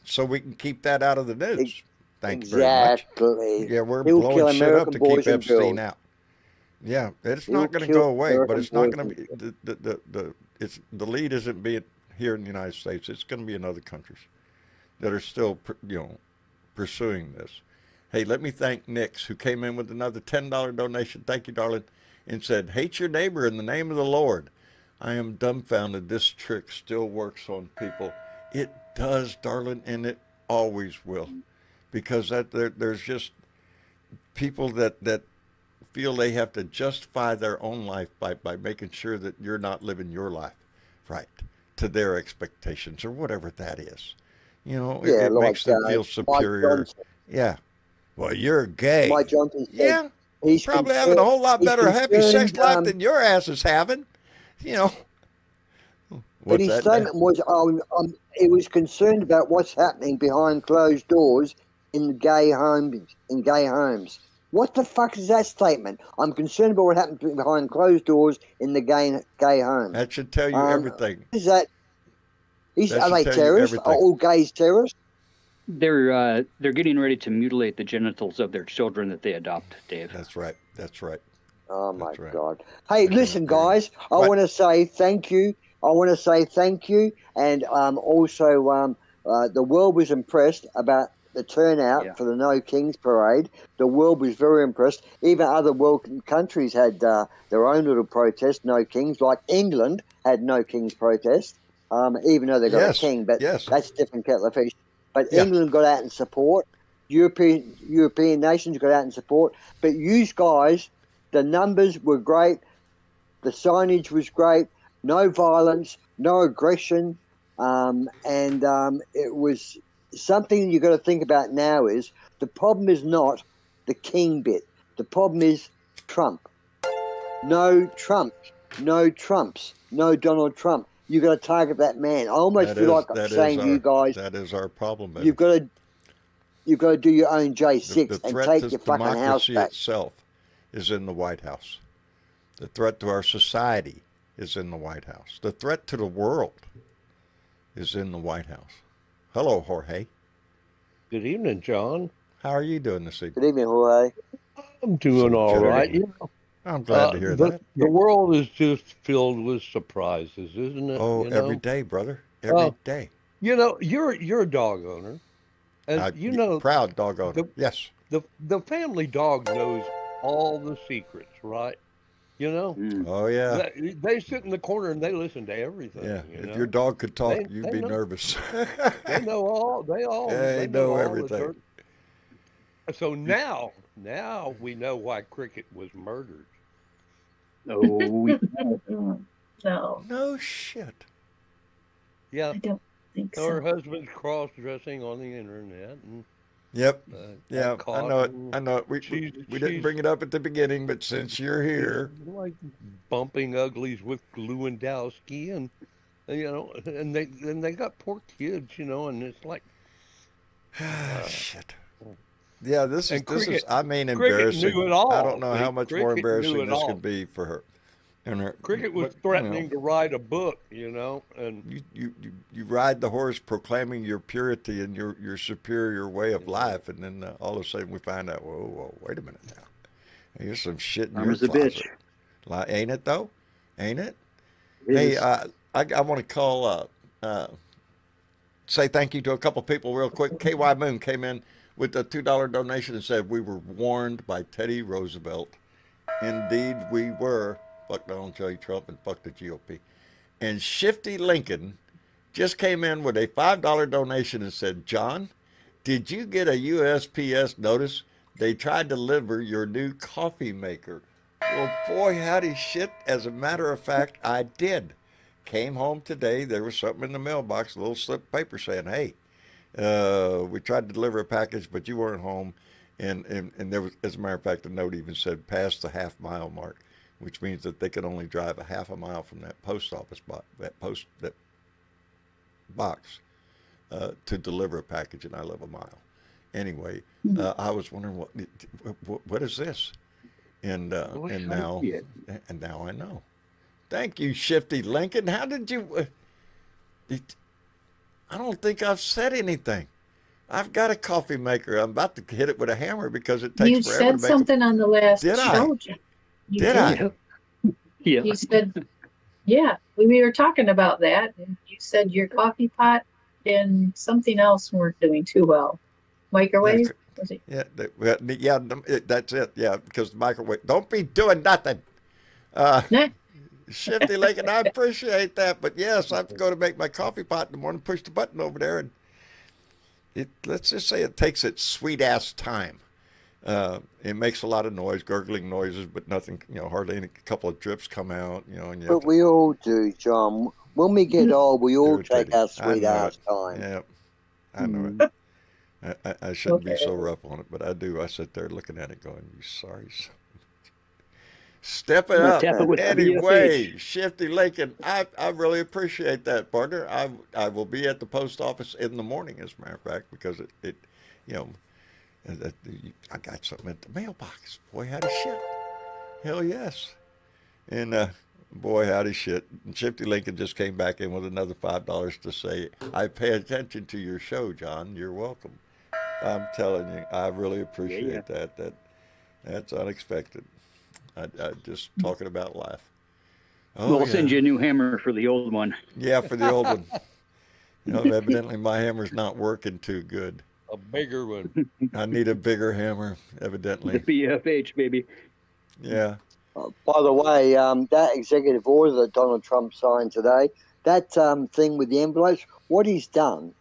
so we can keep that out of the news. Thank you very much. Exactly. Yeah, we're blowing shit up to keep Epstein out. Yeah, it's not going to go away, but it's not going to be the lead isn't being here in the United States. It's going to be in other countries that are still pursuing this. Hey, let me thank Nix, who came in with another $10 donation. Thank you, darling, and said, "Hate your neighbor in the name of the Lord." I am dumbfounded. This trick still works on people. It does, darling, and it always will, because there's just people that feel they have to justify their own life by making sure that you're not living your life right to their expectations or whatever that is. It makes them feel superior. Yeah. Well, you're gay. Mike Johnson said, yeah. He's probably having a whole lot better happy sex life than your ass is having. But his statement was, it was concerned about what's happening behind closed doors in gay homes. What the fuck is that statement? I'm concerned about what happens behind closed doors in the gay homes. That should tell you everything. Is that? Are they terrorists? Are all gays terrorists? They're getting ready to mutilate the genitals of their children that they adopt, Dave. That's right. Oh my God! Hey, listen, guys. I want to say thank you. And also The world was impressed about the turnout for the No Kings Parade. The world was very impressed. Even other world countries had their own little protest, No Kings, like England had No Kings protest, even though they got a king, but that's a different kettle of fish. But England got out in support. European nations got out in support. But you guys, the numbers were great. The signage was great. No violence, no aggression. It was something you got to think about now is the problem is not the king bit. The problem is Trump. No Trump. No Trumps. No Donald Trump. You got to target that man. I almost feel like I'm saying to you guys, that is our problem. Baby. You've got to do your own J6 and take your fucking house back. The threat to democracy itself is in the White House. The threat to our society is in the White House. The threat to the world is in the White House. Hello, Jorge. Good evening, John. How are you doing this evening? Good evening, Jorge. I'm doing all right. You know, I'm glad to hear that. The world is just filled with surprises, isn't it? Oh, every day, brother. Every day. You know, you're a dog owner, and you know, proud dog owner. Yes. The family dog knows all the secrets, right? You know? Oh, yeah. They sit in the corner and they listen to everything. Yeah. You if know? your dog could talk, you'd be nervous. They know all. They know everything. So now we know why Cricket was murdered. No. No shit. Yeah. I don't think so. Her husband's cross-dressing on the internet. And, Yep. Yeah, I know it. I know it. We didn't bring it up at the beginning, but since you're here, like bumping uglies with Lewandowski, and you know, and they got poor kids, you know, and it's like, shit. Yeah, this is I mean, Cricket embarrassing. knew it all. I don't know how much more embarrassing this could be for her. Cricket was threatening to write a book, you know, and you ride the horse proclaiming your purity and your superior way of life, and then all of a sudden we find out, whoa, wait a minute now, here's some shit in your closet. Bitch. Like, ain't it though? Ain't it? Hey, I want to call, say thank you to a couple people real quick. KY Moon came in with a $2 donation and said we were warned by Teddy Roosevelt. Indeed, we were. Fuck Donald J. Trump and fuck the GOP. And Shifty Lincoln just came in with a $5 donation and said, John, did you get a USPS notice? They tried to deliver your new coffee maker. Well, boy, howdy shit. As a matter of fact, I did. Came home today. There was something in the mailbox, a little slip of paper saying, hey, we tried to deliver a package, but you weren't home. And there was, as a matter of fact, the note even said past the half-mile mark, which means that they could only drive a half a mile from that post office box, that box to deliver a package, and I live a mile. Anyway, I was wondering what is this, and now I know. Thank you, Shifty Lincoln. How did you? I don't think I've said anything. I've got a coffee maker. I'm about to hit it with a hammer because it takes forever to make. You said something on the last show. Did I? Yeah. You said, yeah, we were talking about that, and you said your coffee pot and something else weren't doing too well. Microwave? Was it? Yeah, that's it. Yeah, because the microwave. Don't be doing nothing. Shifty Lincoln, I appreciate that, but yes, I have to go to make my coffee pot in the morning, push the button over there, and let's just say it takes its sweet ass time. It makes a lot of noise, gurgling noises, but nothing, hardly a couple of drips come out, and but we all do, John. When we get old, we all take our sweet ass time. Yeah, I know it. I shouldn't be so rough on it, but I do. I sit there looking at it going, you sorry son. Step it up. Anyway, Shifty Lincoln, I really appreciate that, partner. I will be at the post office in the morning, as a matter of fact, because it I got something at the mailbox. Boy, howdy shit. Hell yes. And boy, howdy shit. And Shifty Lincoln just came back in with another $5 to say, I pay attention to your show, John. You're welcome. I'm telling you, I really appreciate that. That's unexpected. I just talking about life. We'll send you a new hammer for the old one. Yeah, for the old one. Evidently my hammer's not working too good. A bigger one. I need a bigger hammer, The evidently. BFH, baby. Yeah. By the way, that executive order that Donald Trump signed today, that thing with the envelopes, what he's done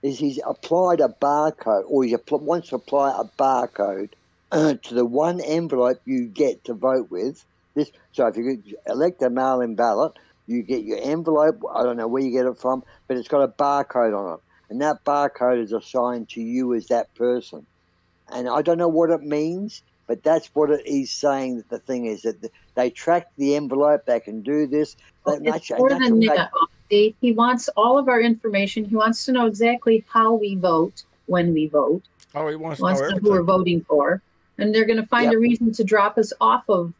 is he's applied a barcode, or he wants to apply a barcode to the one envelope you get to vote with. So if you elect a mail-in ballot, you get your envelope. I don't know where you get it from, but it's got a barcode on it, and that barcode is assigned to you as that person. And I don't know what it means, but that's what it is saying. That the thing is that they track the envelope. They can do this. It's more than that. He wants all of our information. He wants to know exactly how we vote, when we vote. Oh, he wants He wants to know to know who we're everything. voting for. And they're going to find a reason to drop us off of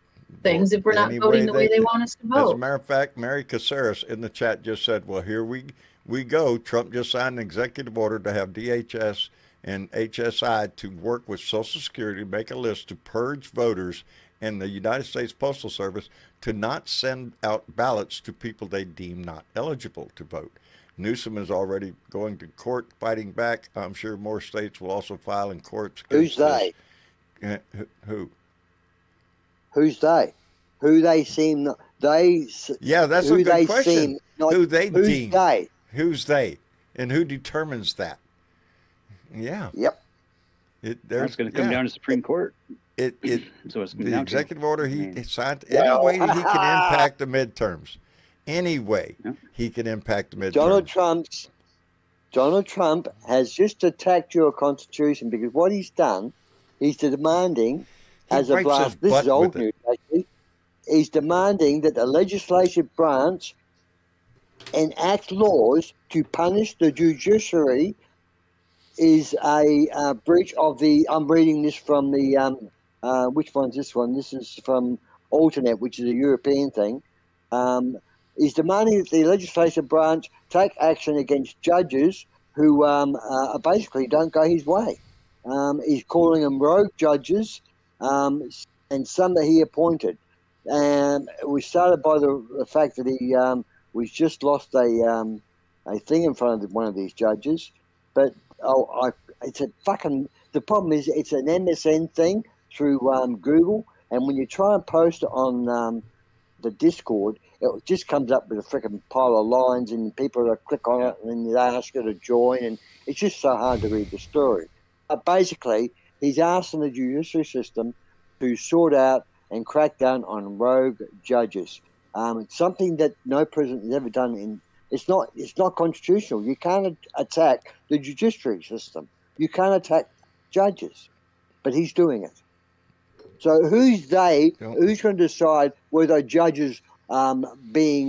things if we're not Any voting way the way they want us to As a vote. matter of fact, Mary Caceres in the chat just said, well, here we go. Trump just signed an executive order to have DHS and HSI to work with Social Security to make a list to purge voters and the United States Postal Service to not send out ballots to people they deem not eligible to vote. Newsom is already going to court fighting back. I'm sure more states will also file in courts. Who's they? Who? Who's they? Who they seem they? Yeah, that's who a good they question. Seem not, Who they who's deem? They? Who's they? And who determines that? Yeah. Yep. It's going to come down to Supreme Court. So it's the executive order he signed. Well, Any way he can impact the midterms. Any way he can impact the midterms. Donald Trump has just attacked your constitution because what he's done, he's demanding, as of last, this is old news actually, he's demanding that the legislative branch enact laws to punish the judiciary is a breach of the, I'm reading this from the, which one's this one? This is from Alternate, which is a European thing. He's demanding that the legislative branch take action against judges who basically don't go his way. He's calling them rogue judges and some that he appointed. And it was started by the fact that he was just lost a thing in front of one of these judges. But it's a fucking, the problem is it's an MSN thing through Google, and when you try and post it on the Discord, it just comes up with a freaking pile of lines, and people that click on it, and then they ask you to join, and it's just so hard to read the story. But basically, he's asking the judiciary system to sort out and crack down on rogue judges. It's something that no president has ever done. It's not constitutional. You can't attack the judiciary system. You can't attack judges, but he's doing it. So who's they? Who's going to decide whether judges being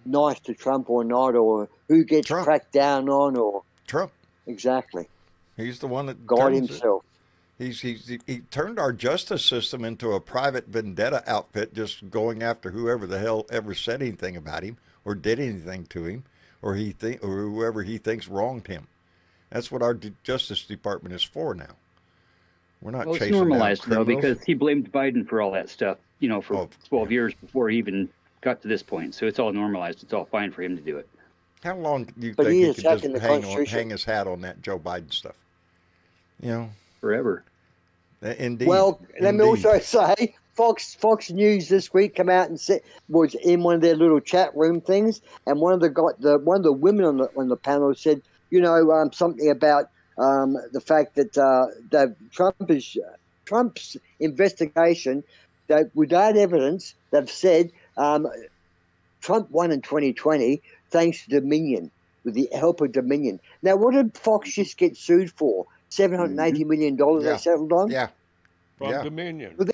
nice to Trump or not, or who gets cracked down on, or Trump? Exactly. He's the one that God himself. He turned our justice system into a private vendetta outfit, just going after whoever the hell ever said anything about him or did anything to him, or whoever he thinks wronged him. That's what our Justice Department is for now. We're not chasing it's normalized down though, criminals. because he blamed Biden for all that stuff, for 12 years before he even got to this point. So it's all normalized. It's all fine for him to do it. How long do you think he could just hang his hat on that Joe Biden stuff? Forever. Indeed. Well, let me also say, Fox News this week came out and said, was in one of their little chat room things, and one of the women on the panel said, something about the fact that Trump's investigation, that without evidence, they've said Trump won in 2020 thanks to Dominion, with the help of Dominion. Now, what did Fox just get sued for? $780 million they settled on? Yeah. From Dominion. Well,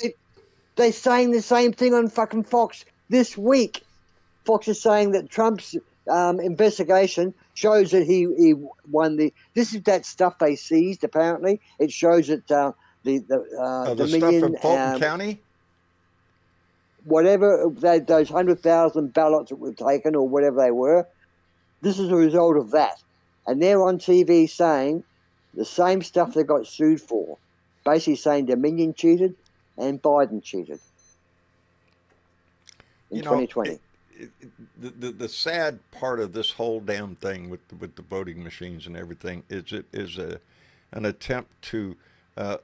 they're saying the same thing on fucking Fox this week. Fox is saying that Trump's investigation shows that he won the. This is that stuff they seized. Apparently, it shows that the Dominion, stuff from Fulton County, whatever those 100,000 ballots that were taken or whatever they were. This is a result of that, and they're on TV saying the same stuff they got sued for, basically saying Dominion cheated and Biden cheated in 2020. the sad part of this whole damn thing with the voting machines and everything is it is an attempt to uh,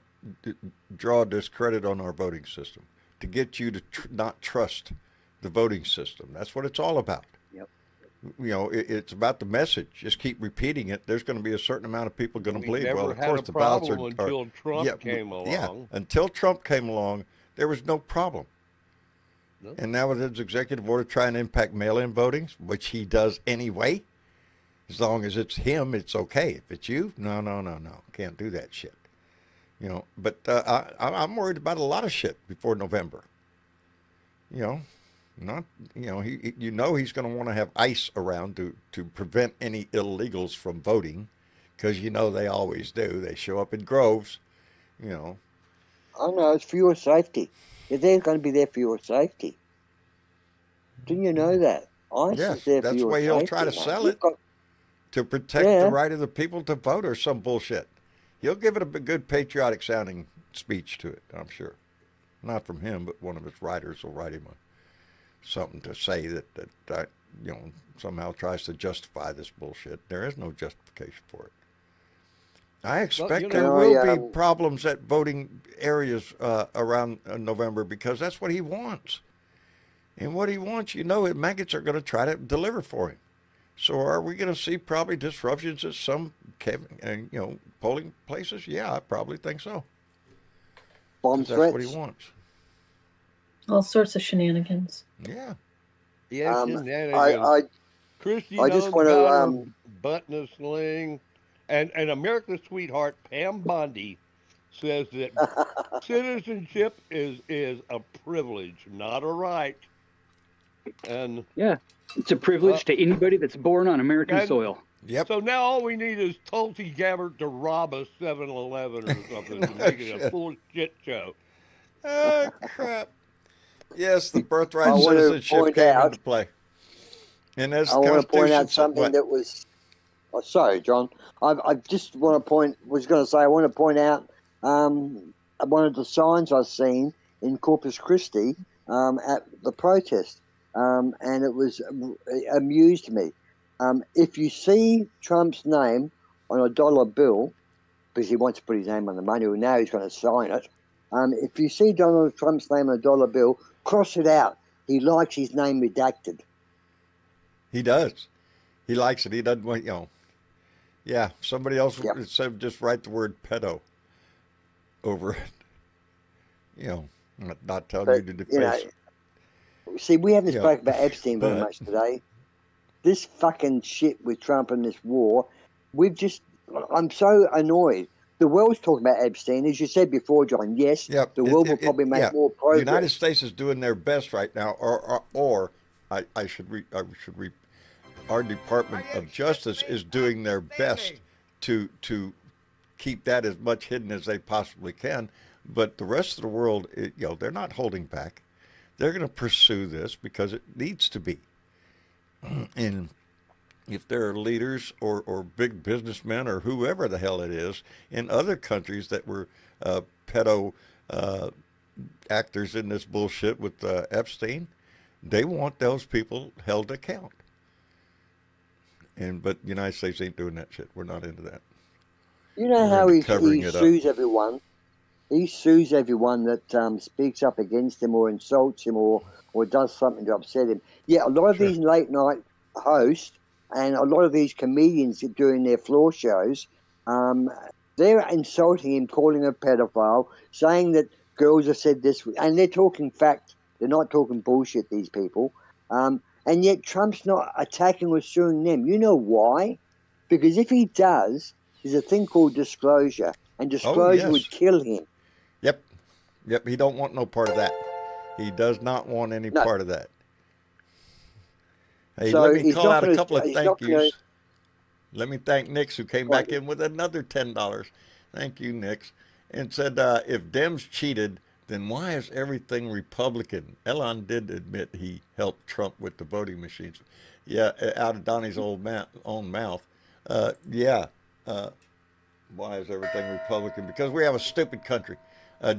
draw discredit on our voting system, to get you to not trust the voting system. That's what it's all about. Yep. It's about the message. Just keep repeating it. There's going to be a certain amount of people going to We believe. never Well, of had course, a the ballots problem until Trump came along. Yeah, until Trump came along, there was no problem. No. And now with his executive order trying to impact mail-in voting, which he does anyway, as long as it's him, it's okay. If it's you, no, can't do that shit. But I'm worried about a lot of shit before November. Not he's going to want to have ICE around to prevent any illegals from voting, because they always do. They show up in droves. I know, it's for your safety. They're going to be there for your safety. Didn't you know that? ICE Yes, is there that's for your the way safety. he'll try to sell it, to protect Yeah. the right of the people to vote or some bullshit. He'll give it a good patriotic sounding speech to it, I'm sure. Not from him, but one of his writers will write him something to say that somehow tries to justify this bullshit. There is no justification for it. I expect there will be problems at voting areas around November, because that's what he wants. And what he wants, maggots are going to try to deliver for him. So are we going to see probably disruptions at some polling places? Yeah, I probably think so. Bomb That's threats. what he wants. All sorts of shenanigans. Yeah. Yeah, I Christy I just knows want to, about her button a sling, and America's sweetheart Pam Bondi says that citizenship is a privilege, not a right. And Yeah, it's a privilege to anybody that's born on American soil. Yep. so now all we need is Tulsi Gabbard to rob a 7-Eleven or something to make it a full shit show. Oh, crap. Yes, the birthright I want to citizenship point came out- into play. And as I the want to point Constitution out something what? that was. Oh, sorry, John. I just want to point. Was going to say I want to point out one of the signs I've seen in Corpus Christi at the protest, and it amused me. If you see Trump's name on a dollar bill, because he wants to put his name on the money, well, now he's going to sign it. If you see Donald Trump's name on a dollar bill, cross it out. He likes his name redacted. He does. He likes it. He doesn't want, Yeah, somebody else Yep. said just write the word pedo over it. Not telling you to deface it. See, we haven't Yeah. spoken about Epstein very But- much today. This fucking shit with Trump and this war, I'm so annoyed. The world's talking about Epstein, as you said before, John. Yes, Yep. the world will probably make more The progress. United States is doing their best right now, or I should read. Our Department of Justice is doing their best to keep that as much hidden as they possibly can. But the rest of the world, they're not holding back. They're going to pursue this because it needs to be. And if there are leaders or big businessmen or whoever the hell it is in other countries that were pedo actors in this bullshit with Epstein, they want those people held to account. But the United States ain't doing that shit. We're not into that. You know We're how into covering he it up. sues everyone? He sues everyone that speaks up against him or insults him or does something to upset him. Yeah, a lot of Sure. these late night hosts and a lot of these comedians that doing their floor shows, they're insulting him, calling him a pedophile, saying that girls have said this, and they're talking fact. They're not talking bullshit, these people. And yet Trump's not attacking or suing them. You know why? Because if he does, there's a thing called disclosure, and disclosure would yes. kill him. Yep. He don't want no part of that. He does not want any No. part of that. Hey, So let me he's call not out a gonna- couple of he's thank not gonna- yous. Let me thank Nix, who came Right. back in with another $10. Thank you, Nix. And said, if Dems cheated, then why is everything Republican? Elon did admit he helped Trump with the voting machines. Yeah, out of Donnie's own mouth. Why is everything Republican? Because we have a stupid country.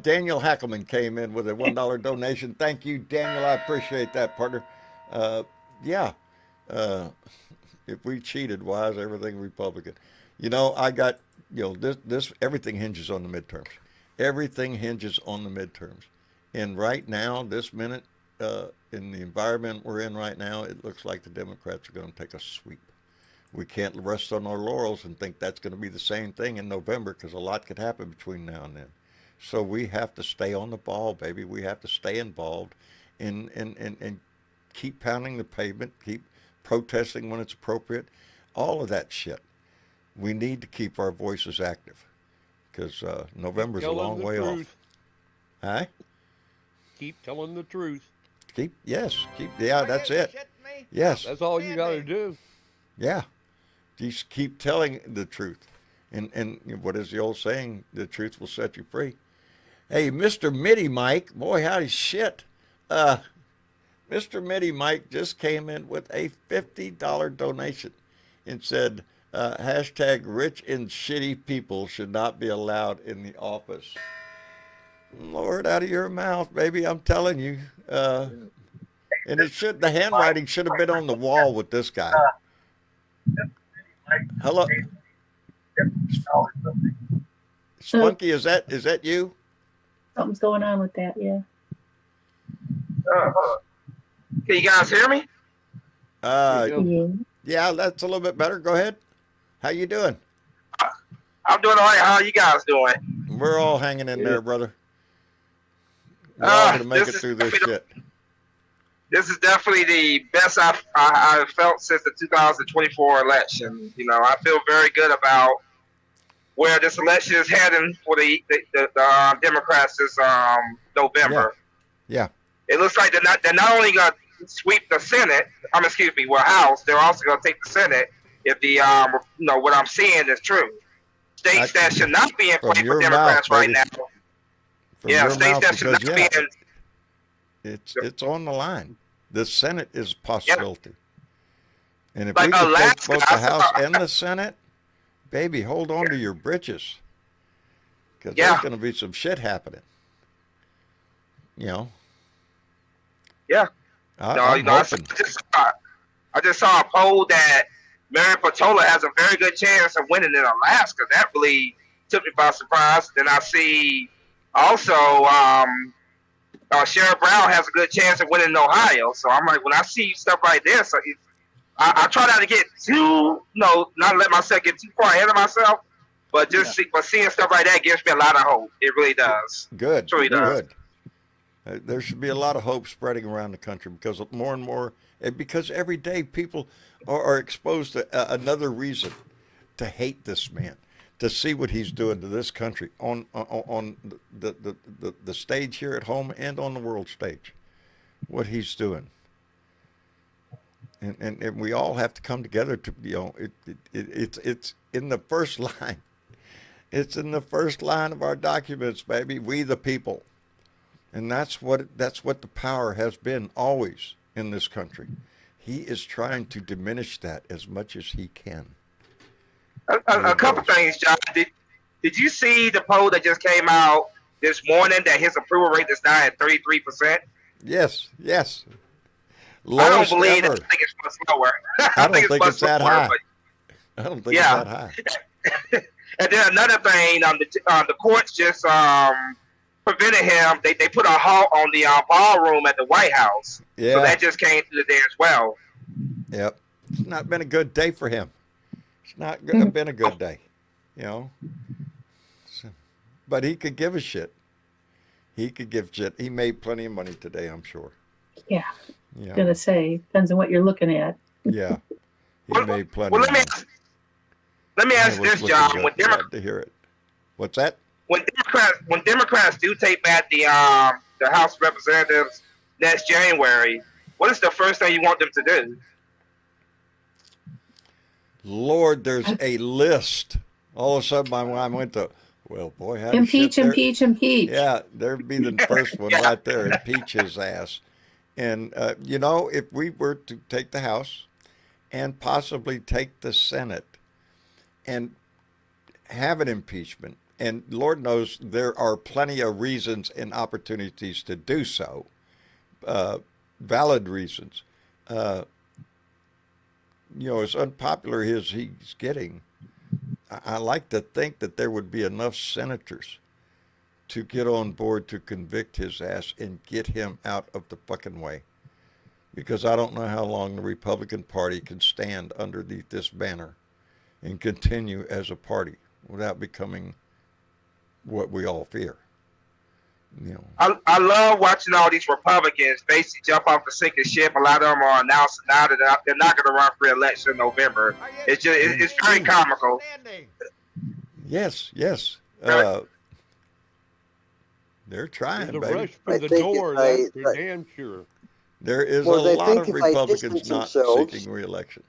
Daniel Hackelman came in with a $1 donation. Thank you, Daniel. I appreciate that, partner. yeah, uh, if we cheated, why is everything Republican? You know, I got, this everything hinges on the midterms. Everything hinges on the midterms. And right now, this minute, in the environment we're in right now, it looks like the Democrats are going to take a sweep. We can't rest on our laurels and think that's going to be the same thing in November because a lot could happen between now and then. So we have to stay on the ball, baby. We have to stay involved and keep pounding the pavement, keep protesting when it's appropriate, all of that shit. We need to keep our voices active because November's a long way off. Huh? Keep telling the truth. Yeah, that's it. Yes. That's all you got to do. Yeah. Just keep telling the truth. And what is the old saying? The truth will set you free. Hey, Mr. Mitty Mike, boy, howdy shit. Mr. Mitty Mike just came in with a $50 donation and said, hashtag rich and shitty people should not be allowed in the office. Lord, out of your mouth, baby, I'm telling you. And the handwriting should have been on the wall with this guy. Hello? Spunky, is that you? Something's going on with that, yeah. Can you guys hear me? Yeah, that's a little bit better. Go ahead. How you doing? I'm doing all right. How are you guys doing? We're all hanging in there, brother. We're all going to make it through this shit. This is definitely the best I've felt since the 2024 election. You know, I feel very good about where this election is heading for the Democrats this November. Yeah. It looks like they're not only going to sweep the Senate, House, they're also going to take the Senate if the, what I'm seeing is true. States that should not be in play for Democrats right now. States that should not be in. It's on the line. The Senate is a possibility. Yeah. And if we can take both the House and the Senate, baby, hold on to your britches. Because there's going to be some shit happening. You know? Yeah. I just saw a poll that Mary Patola has a very good chance of winning in Alaska. That really took me by surprise. Then I see also Sherrod Brown has a good chance of winning in Ohio. So I'm like, when I see stuff like this, I try not to get too, not let myself get too far ahead of myself. But seeing stuff like that gives me a lot of hope. It really does. Good. It really does. Good. There should be a lot of hope spreading around the country because more and more, because every day people are exposed to another reason to hate this man, to see what he's doing to this country on the stage here at home and on the world stage, what he's doing. And we all have to come together to, it's in the first line. It's in the first line of our documents, baby. We the people. And that's what the power has been always in this country. He is trying to diminish that as much as he can. A couple things, John. Did you see the poll that just came out this morning that his approval rate is now at 33%? Yes. I don't believe that. I think it's much lower. I don't think it's that high. I don't think it's that high. And then another thing, the courts just prevented him. They put a halt on the ballroom at the White House. Yeah. So that just came through there as well. Yep. It's not been a good day for him. It's not been a good day, So, but he could give a shit. He could give shit. He made plenty of money today, I'm sure. Yeah. I was going to say, depends on what you're looking at. Yeah. He made plenty of money. Let me ask this, John. Glad to hear it. What's that? When Democrats do take back the House of Representatives next January, what is the first thing you want them to do? Lord, there's a list. All of a sudden, my mind went to, well, boy, how impeach. Yeah, there'd be the first one right there, impeach his ass. And, if we were to take the House and possibly take the Senate and have an impeachment, and Lord knows there are plenty of reasons and opportunities to do so, valid reasons. as unpopular as he's getting, I like to think that there would be enough senators to get on board to convict his ass and get him out of the fucking way. Because I don't know how long the Republican Party can stand underneath this banner and continue as a party without becoming what we all fear. I love watching all these Republicans basically jump off the sinking ship. A lot of them are announcing now that they're not going to run for election in November. It's very comical. Yes. They're trying, The baby. rush for the door, that's for damn sure. There is a they lot think of if they Republicans distance not themselves- seeking re-election.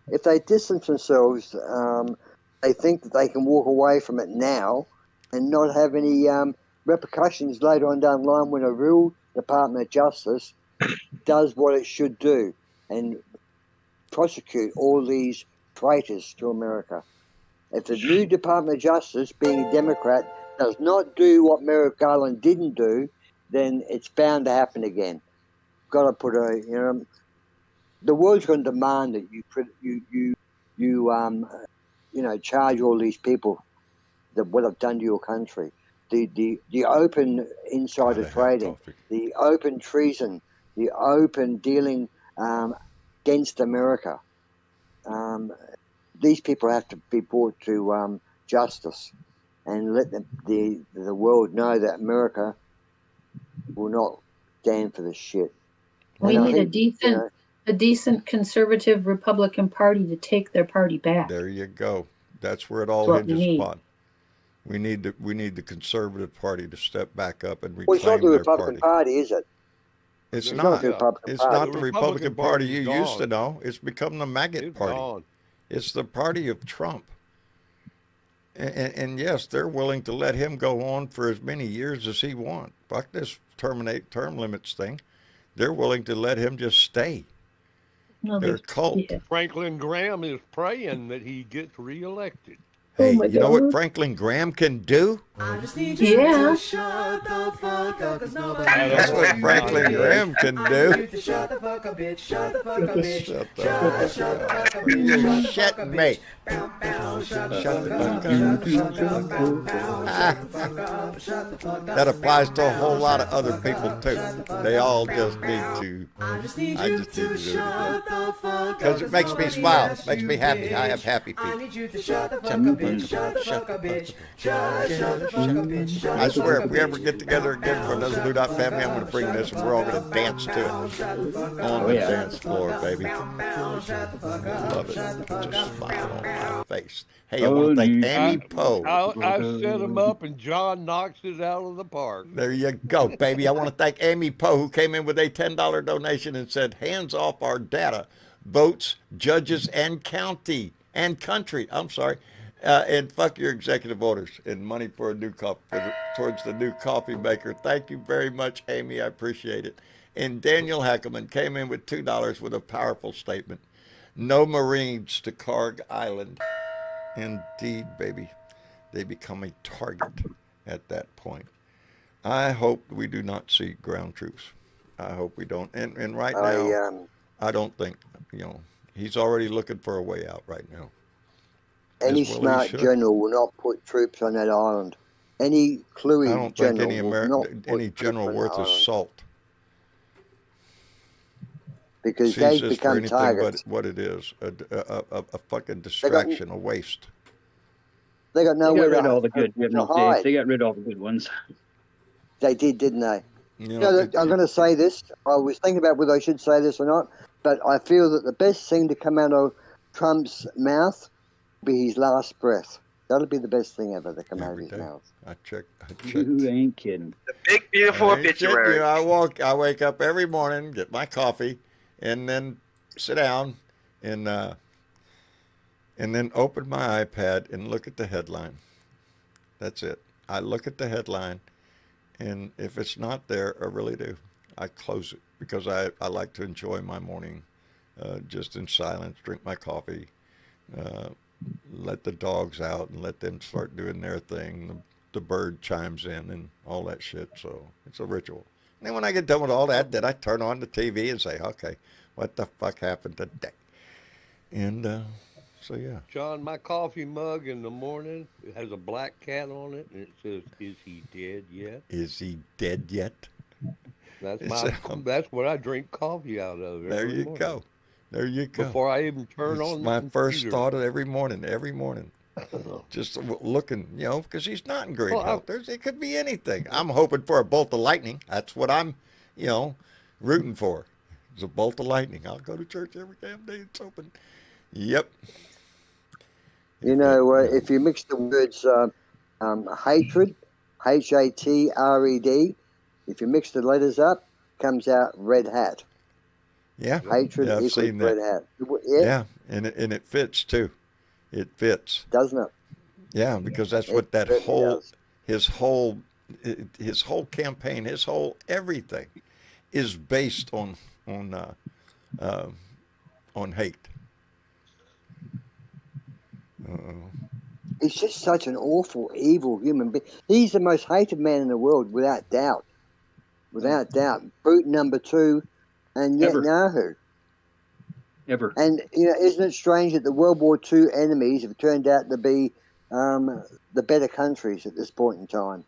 If they distance themselves, they think that they can walk away from it now and not have any repercussions later on down the line when a real Department of Justice does what it should do and prosecute all these traitors to America. If the new Department of Justice, being a Democrat, does not do what Merrick Garland didn't do, then it's bound to happen again. Got to put the world's going to demand that you charge all these people that what have done to your country. The open insider trading, the open treason, the open dealing against America. These people have to be brought to justice and let the world know that America will not stand for this shit. We And I need think, a decent conservative Republican Party to take their party back. There you go. That's where it all That's what we hinges need. upon. We need the Conservative Party to step back up and well, it's not reclaim the their Republican party. Party, is it? It's It's not. not the Republican It's Party. not the Republican Party you Party's used to gone. know. It's become the maggot It's party. gone. It's the party of Trump. And yes, they're willing to let him go on for as many years as he wants. Fuck this term limits thing. They're willing to let him just stay. No, They're a cult. yeah. Franklin Graham is praying that he gets reelected. Hey, my you know what God. Franklin Graham can do? Yeah. That's what Franklin Graham can do. Shut the fuck up. You shut me. Shut the fuck up. That applies to a whole lot of other people too. They all just need to. I just need to do it again. Because it makes me smile. Makes me happy. I have happy feet. Shut the fuck up. I swear, if we ever get together again for another Blue Dot family, I'm going to bring this and we're all going to dance to it on the dance floor, baby. Love it. Put a smile on my face. Hey, I want to thank Amy Poe. I set him up, and John knocks it out of the park. There you go, baby. I want to thank Amy Poe, who came in with a $10 donation and said, hands off our data, votes, judges, and county and country. I'm sorry. And fuck your executive orders and money for a new coffee, towards the new coffee maker. Thank you very much, Amy. I appreciate it. And Daniel Hackelman came in with $2 with a powerful statement. No Marines to Karg Island. Indeed, baby. They become a target at that point. I hope we do not see ground troops. I hope we don't. And right now, I don't think, he's already looking for a way out right now. Any smart general will not put troops on that island. Any cluey I don't general think any general worth his salt because sees they this for become anything targets. but what it is, a fucking distraction, a waste. They got They nowhere got rid to, of all the good. to hide. They got rid of all the good ones. They did, didn't they? You I'm going to say this. I was thinking about whether I should say this or not, but I feel that the best thing to come out of Trump's mouth will be his last breath. That'll be the best thing ever to come out of his mouth. I checked. You ain't kidding. The big, beautiful I ain't obituary. kidding you. I wake up every morning, get my coffee, and then sit down and then open my iPad and look at the headline. That's it. I look at the headline, and if it's not there, I really do. I close it because I like to enjoy my morning just in silence, drink my coffee, let the dogs out and let them start doing their thing. The bird chimes in and all that shit. So it's a ritual. And then when I get done with all that, then I turn on the TV and say, okay, what the fuck happened today? And so, yeah. John, my coffee mug in the morning, it has a black cat on it, and it says, "Is he dead yet?" Is he dead yet? That's It's, that's what I drink coffee out of there every you morning go. There you go. before I even turn It's on the my first computer. thought of every morning, Just looking, because he's not in great Well, health. It could be anything. I'm hoping for a bolt of lightning. That's what I'm, rooting for. It's a bolt of lightning. I'll go to church every damn day it's open. Yep. You know, if you mix the words hatred, Hatred, if you mix the letters up, comes out red hat. Yeah. Hatred Yeah, I've equals seen red that. hat. Yeah, and it fits too. It fits. Doesn't it? Yeah, because that's It what that certainly does. his whole campaign, his whole everything is based uh, on hate. Uh-oh. He's just such an awful, evil human being. He's the most hated man in the world, without doubt. Without doubt. Brute number 2, and Ever. Netanyahu. Ever. And, isn't it strange that the World War II enemies have turned out to be the better countries at this point in time?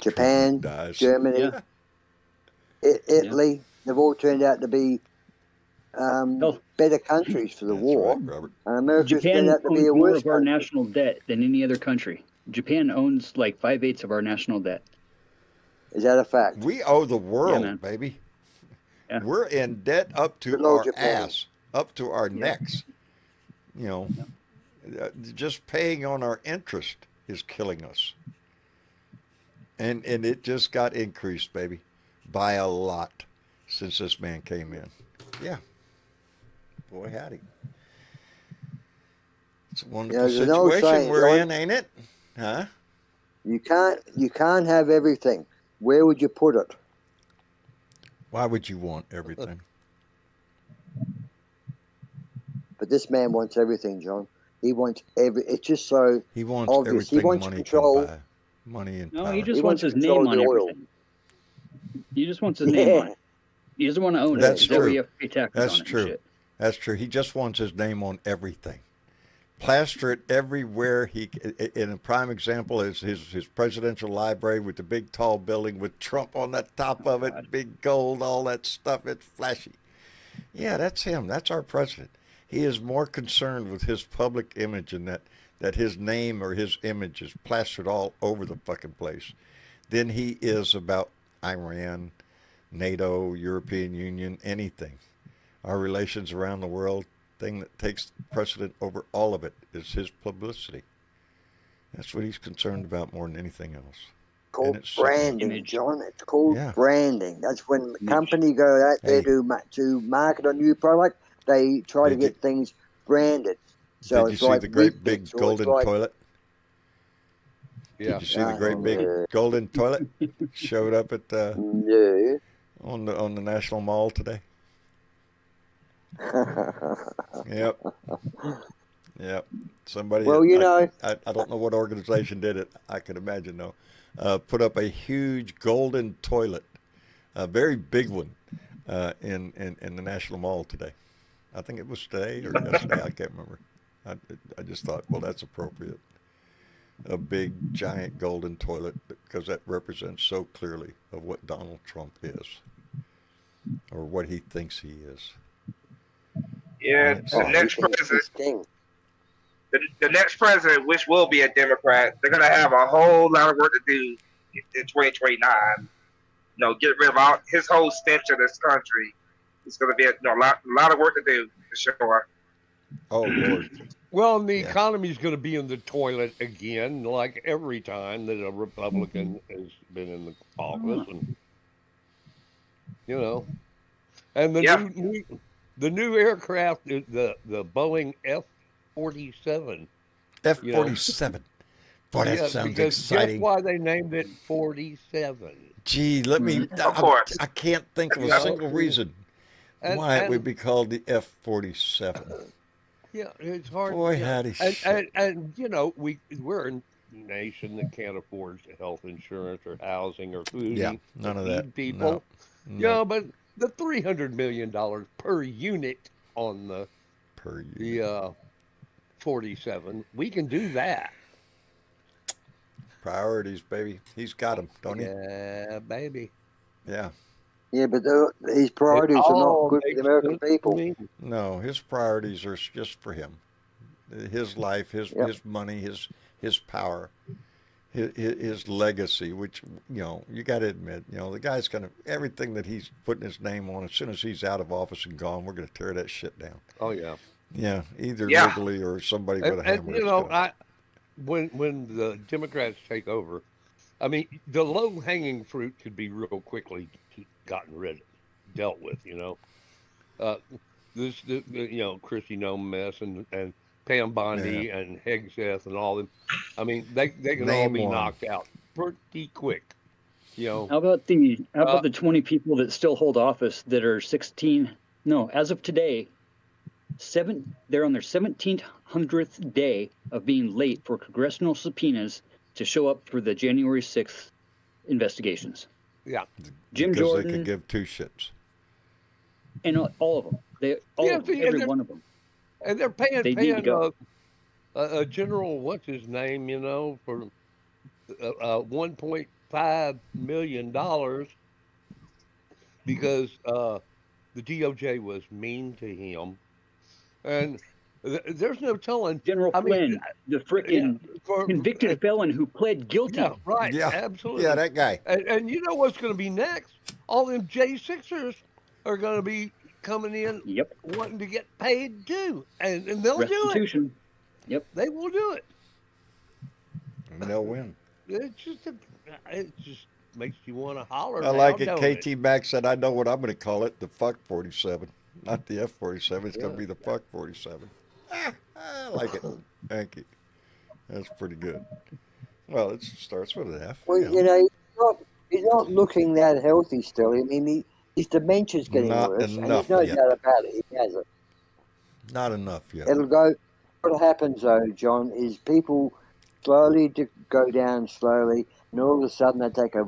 Japan, Dies. Germany, Yeah. Italy, they've all turned out to be Hell, better countries for the That's war. right, Robert. And America's turned Japan out to be owns a more worse of our country. national debt than any other country. Japan owns like 5/8 of our national debt. Is that a fact? We owe the Yeah, world, man. baby. Yeah. We're in debt up to Good old our Japan. ass, up to our necks. Just paying on our interest is killing us. And it just got increased, baby, by a lot since this man came in. Yeah. Boy, howdy. It's a wonderful there's an old situation saying, we're John, in, ain't it? Huh? You can't have everything. Where would you put it? Why would you want everything? But this man wants everything, John. He wants it's just so He wants obvious. He everything wants money control. can buy. Money and No, power. he just He wants wants his control name of on the oil. everything. He just wants his name on it. He doesn't want to own That's it. That way true. you have to pay taxes That's on it true. and shit. That's true. He just wants his name on everything. Plaster it everywhere. In a prime example is his presidential library with the big tall building with Trump on the top of it, big gold, all that stuff. It's flashy. Yeah, that's him. That's our president. He is more concerned with his public image and that his name or his image is plastered all over the fucking place than he is about Iran, NATO, European Union, anything. Our relations around the world, thing that takes precedent over all of it is his publicity. That's what he's concerned about more than anything else. Called it's branding, image. John. It's called Yeah. branding. That's when the Image. company go out there Hey. to market a new product. They try to Did you- get things branded. So Did you it's see like the great Weetabix, big or it's golden like, toilet? Yeah. Did you see the great big golden toilet showed up at No. on the National Mall today? Yep. Yep. Somebody. Well, I don't know what organization did it. I can imagine though. Put up a huge golden toilet, a very big one, in the National Mall today. I think it was today or yesterday. I can't remember. I just thought, well, that's appropriate. A big, giant golden toilet, because that represents so clearly of what Donald Trump is, or what he thinks he is. Yeah, Oh, the next he thinks president, he's king. the next president, which will be a Democrat, they're gonna have a whole lot of work to do in 2029. Get rid of his whole stench of this country. It's gonna be a lot of work to do for sure. Oh Lord. Well, and the Yeah. economy's going to be in the toilet again, like every time that a Republican has been in the office, and and the new aircraft, the Boeing F-47. F-47. Boy, that sounds because exciting. guess why they named it 47? Gee, let me. Of course. I can't think of a single reason why it would be called the F-47. Yeah, it's hard. Boy, howdy shit. And we're a nation that can't afford health insurance or housing or food. Yeah, none of that. People. No. But the $300 million per unit on Per unit. the 47. We can do that. Priorities, baby. He's got them, don't he? Yeah, baby. Yeah. Yeah, but his priorities are not good for the American people. No, his priorities are just for him. His life, his money, his power, his legacy, which, you got to admit, the guy's going to, everything that he's putting his name on, as soon as he's out of office and gone, we're going to tear that shit down. Oh, yeah. Yeah, either legally or somebody with a hammer. When the Democrats take over, I mean, the low-hanging fruit could be real quickly dealt with, Chrissy Noem and Pam Bondi and Hegseth and all them. I mean, they can all be knocked out pretty quick. How about the 20 people that still hold office that are 16? No, as of today, they're on their 1700th day of being late for congressional subpoenas to show up for the January 6th investigations. Yeah, Jim Jordan. They could give two shits. And all of them. Every one of them. And they're paying need to go. A general, what's his name, for $1.5 million because the DOJ was mean to him. And there's no telling. General Flynn, the frickin' convicted felon who pled guilty. Yeah, right. Yeah, absolutely. Yeah, that guy. And you know what's going to be next? All them J6ers are going to be coming in wanting to get paid too. And they'll do it. Yep. They will do it. And they'll win. It just makes you want to holler. I like it. KT Max said, I know what I'm going to call it, the fuck 47. Not the F-47. It's going to be the fuck 47. I like it. Thank you. That's pretty good. Well, it starts with an F. Well, he's not looking that healthy still. I mean, his dementia's getting worse. Enough and there's no doubt about it. He has it. Not enough yet. It'll go. What happens, though, John, is people slowly go down slowly, and all of a sudden they take a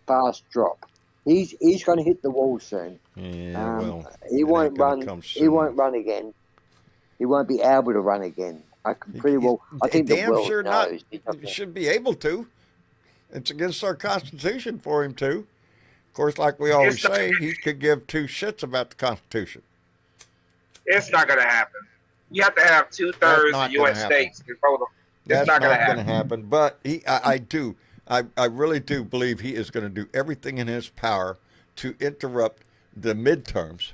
fast drop. He's going to hit the wall soon. Yeah, he won't run. He won't run again. He won't be able to run again. I think the world sure knows. He should be able to. It's against our Constitution for him to. Of course, like we always say, he could give two shits about the Constitution. It's not going to happen. You have to have 2/3 of U.S. states to vote on. That's not going to happen. But I really do believe he is going to do everything in his power to interrupt the midterms.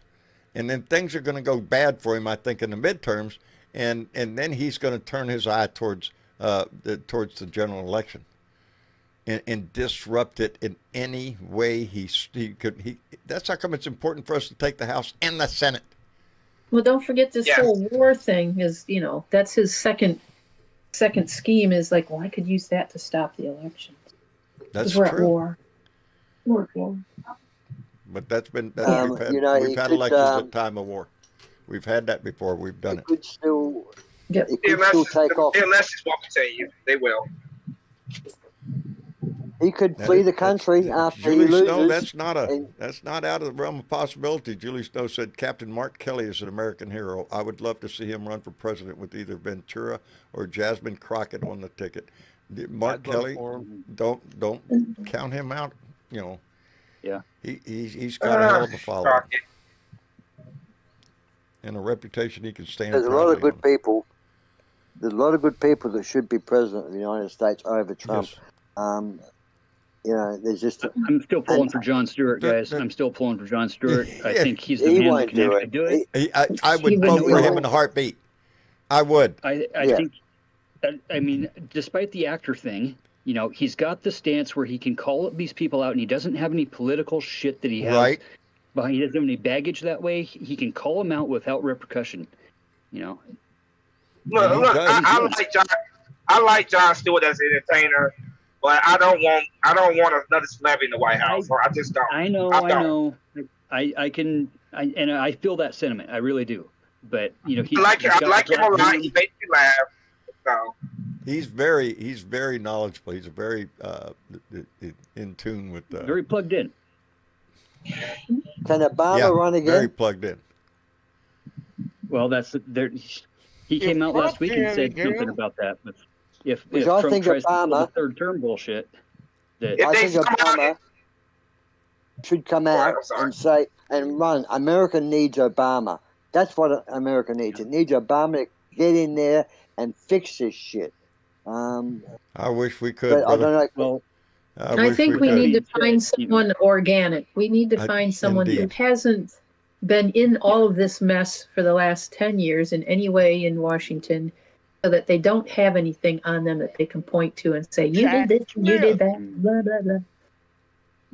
And then things are going to go bad for him, I think, in the midterms. And then he's going to turn his eye towards the general election and disrupt it in any way he could. That's how come it's important for us to take the House and the Senate. Well, don't forget this whole war thing is, that's his second scheme is like, well, I could use that to stop the elections. That's we're true. At war. We're at war. But we've had elections at time of war. We've had that before. We've done it. Could still, yep. It could still take off. The elections won't continue. They will. He could flee the country after he loses. Snow, that's not out of the realm of possibility. Julie Snow said, Captain Mark Kelly is an American hero. I would love to see him run for president with either Ventura or Jasmine Crockett on the ticket. Mark Kelly, don't count him out. Yeah. He's got a hell of a following and a reputation he can stand. There's a lot of good people. There's a lot of good people that should be president of the United States over Trump. Yes. There's just. I'm still pulling for Jon Stewart, guys. I'm still pulling for Jon Stewart. I think he's the man that can actually do it. I would vote for him in a heartbeat. I would. I think. I mean, despite the actor thing, he's got the stance where he can call these people out, and he doesn't have any political shit that he has. Right. But he doesn't have any baggage that way. He can call them out without repercussion. Look, I like Jon Stewart as an entertainer, but I don't want another celebrity in the White House. I just don't. I know. I feel that sentiment. I really do. But I like him a lot. He makes me laugh. So. He's very knowledgeable. He's very in tune with. Very plugged in. Can Obama run again? Very plugged in. Well, that's there. He came out last week and said something about that. But if Which Trump I think tries to pull the Obama, third term bullshit, that If I they think come out, Obama should come Go ahead, out I'm sorry. and say and run. America needs Obama. That's what America needs. It needs Obama to get in there and fix this shit. I wish we could, But I brother. don't know. well, I think we could. need to Being said, find someone organic. We need to find someone who Indeed. hasn't been in all of this mess for the last 10 years in any way in Washington, so that they don't have anything on them that they can point to and say, you did this, you did that, blah, blah, blah.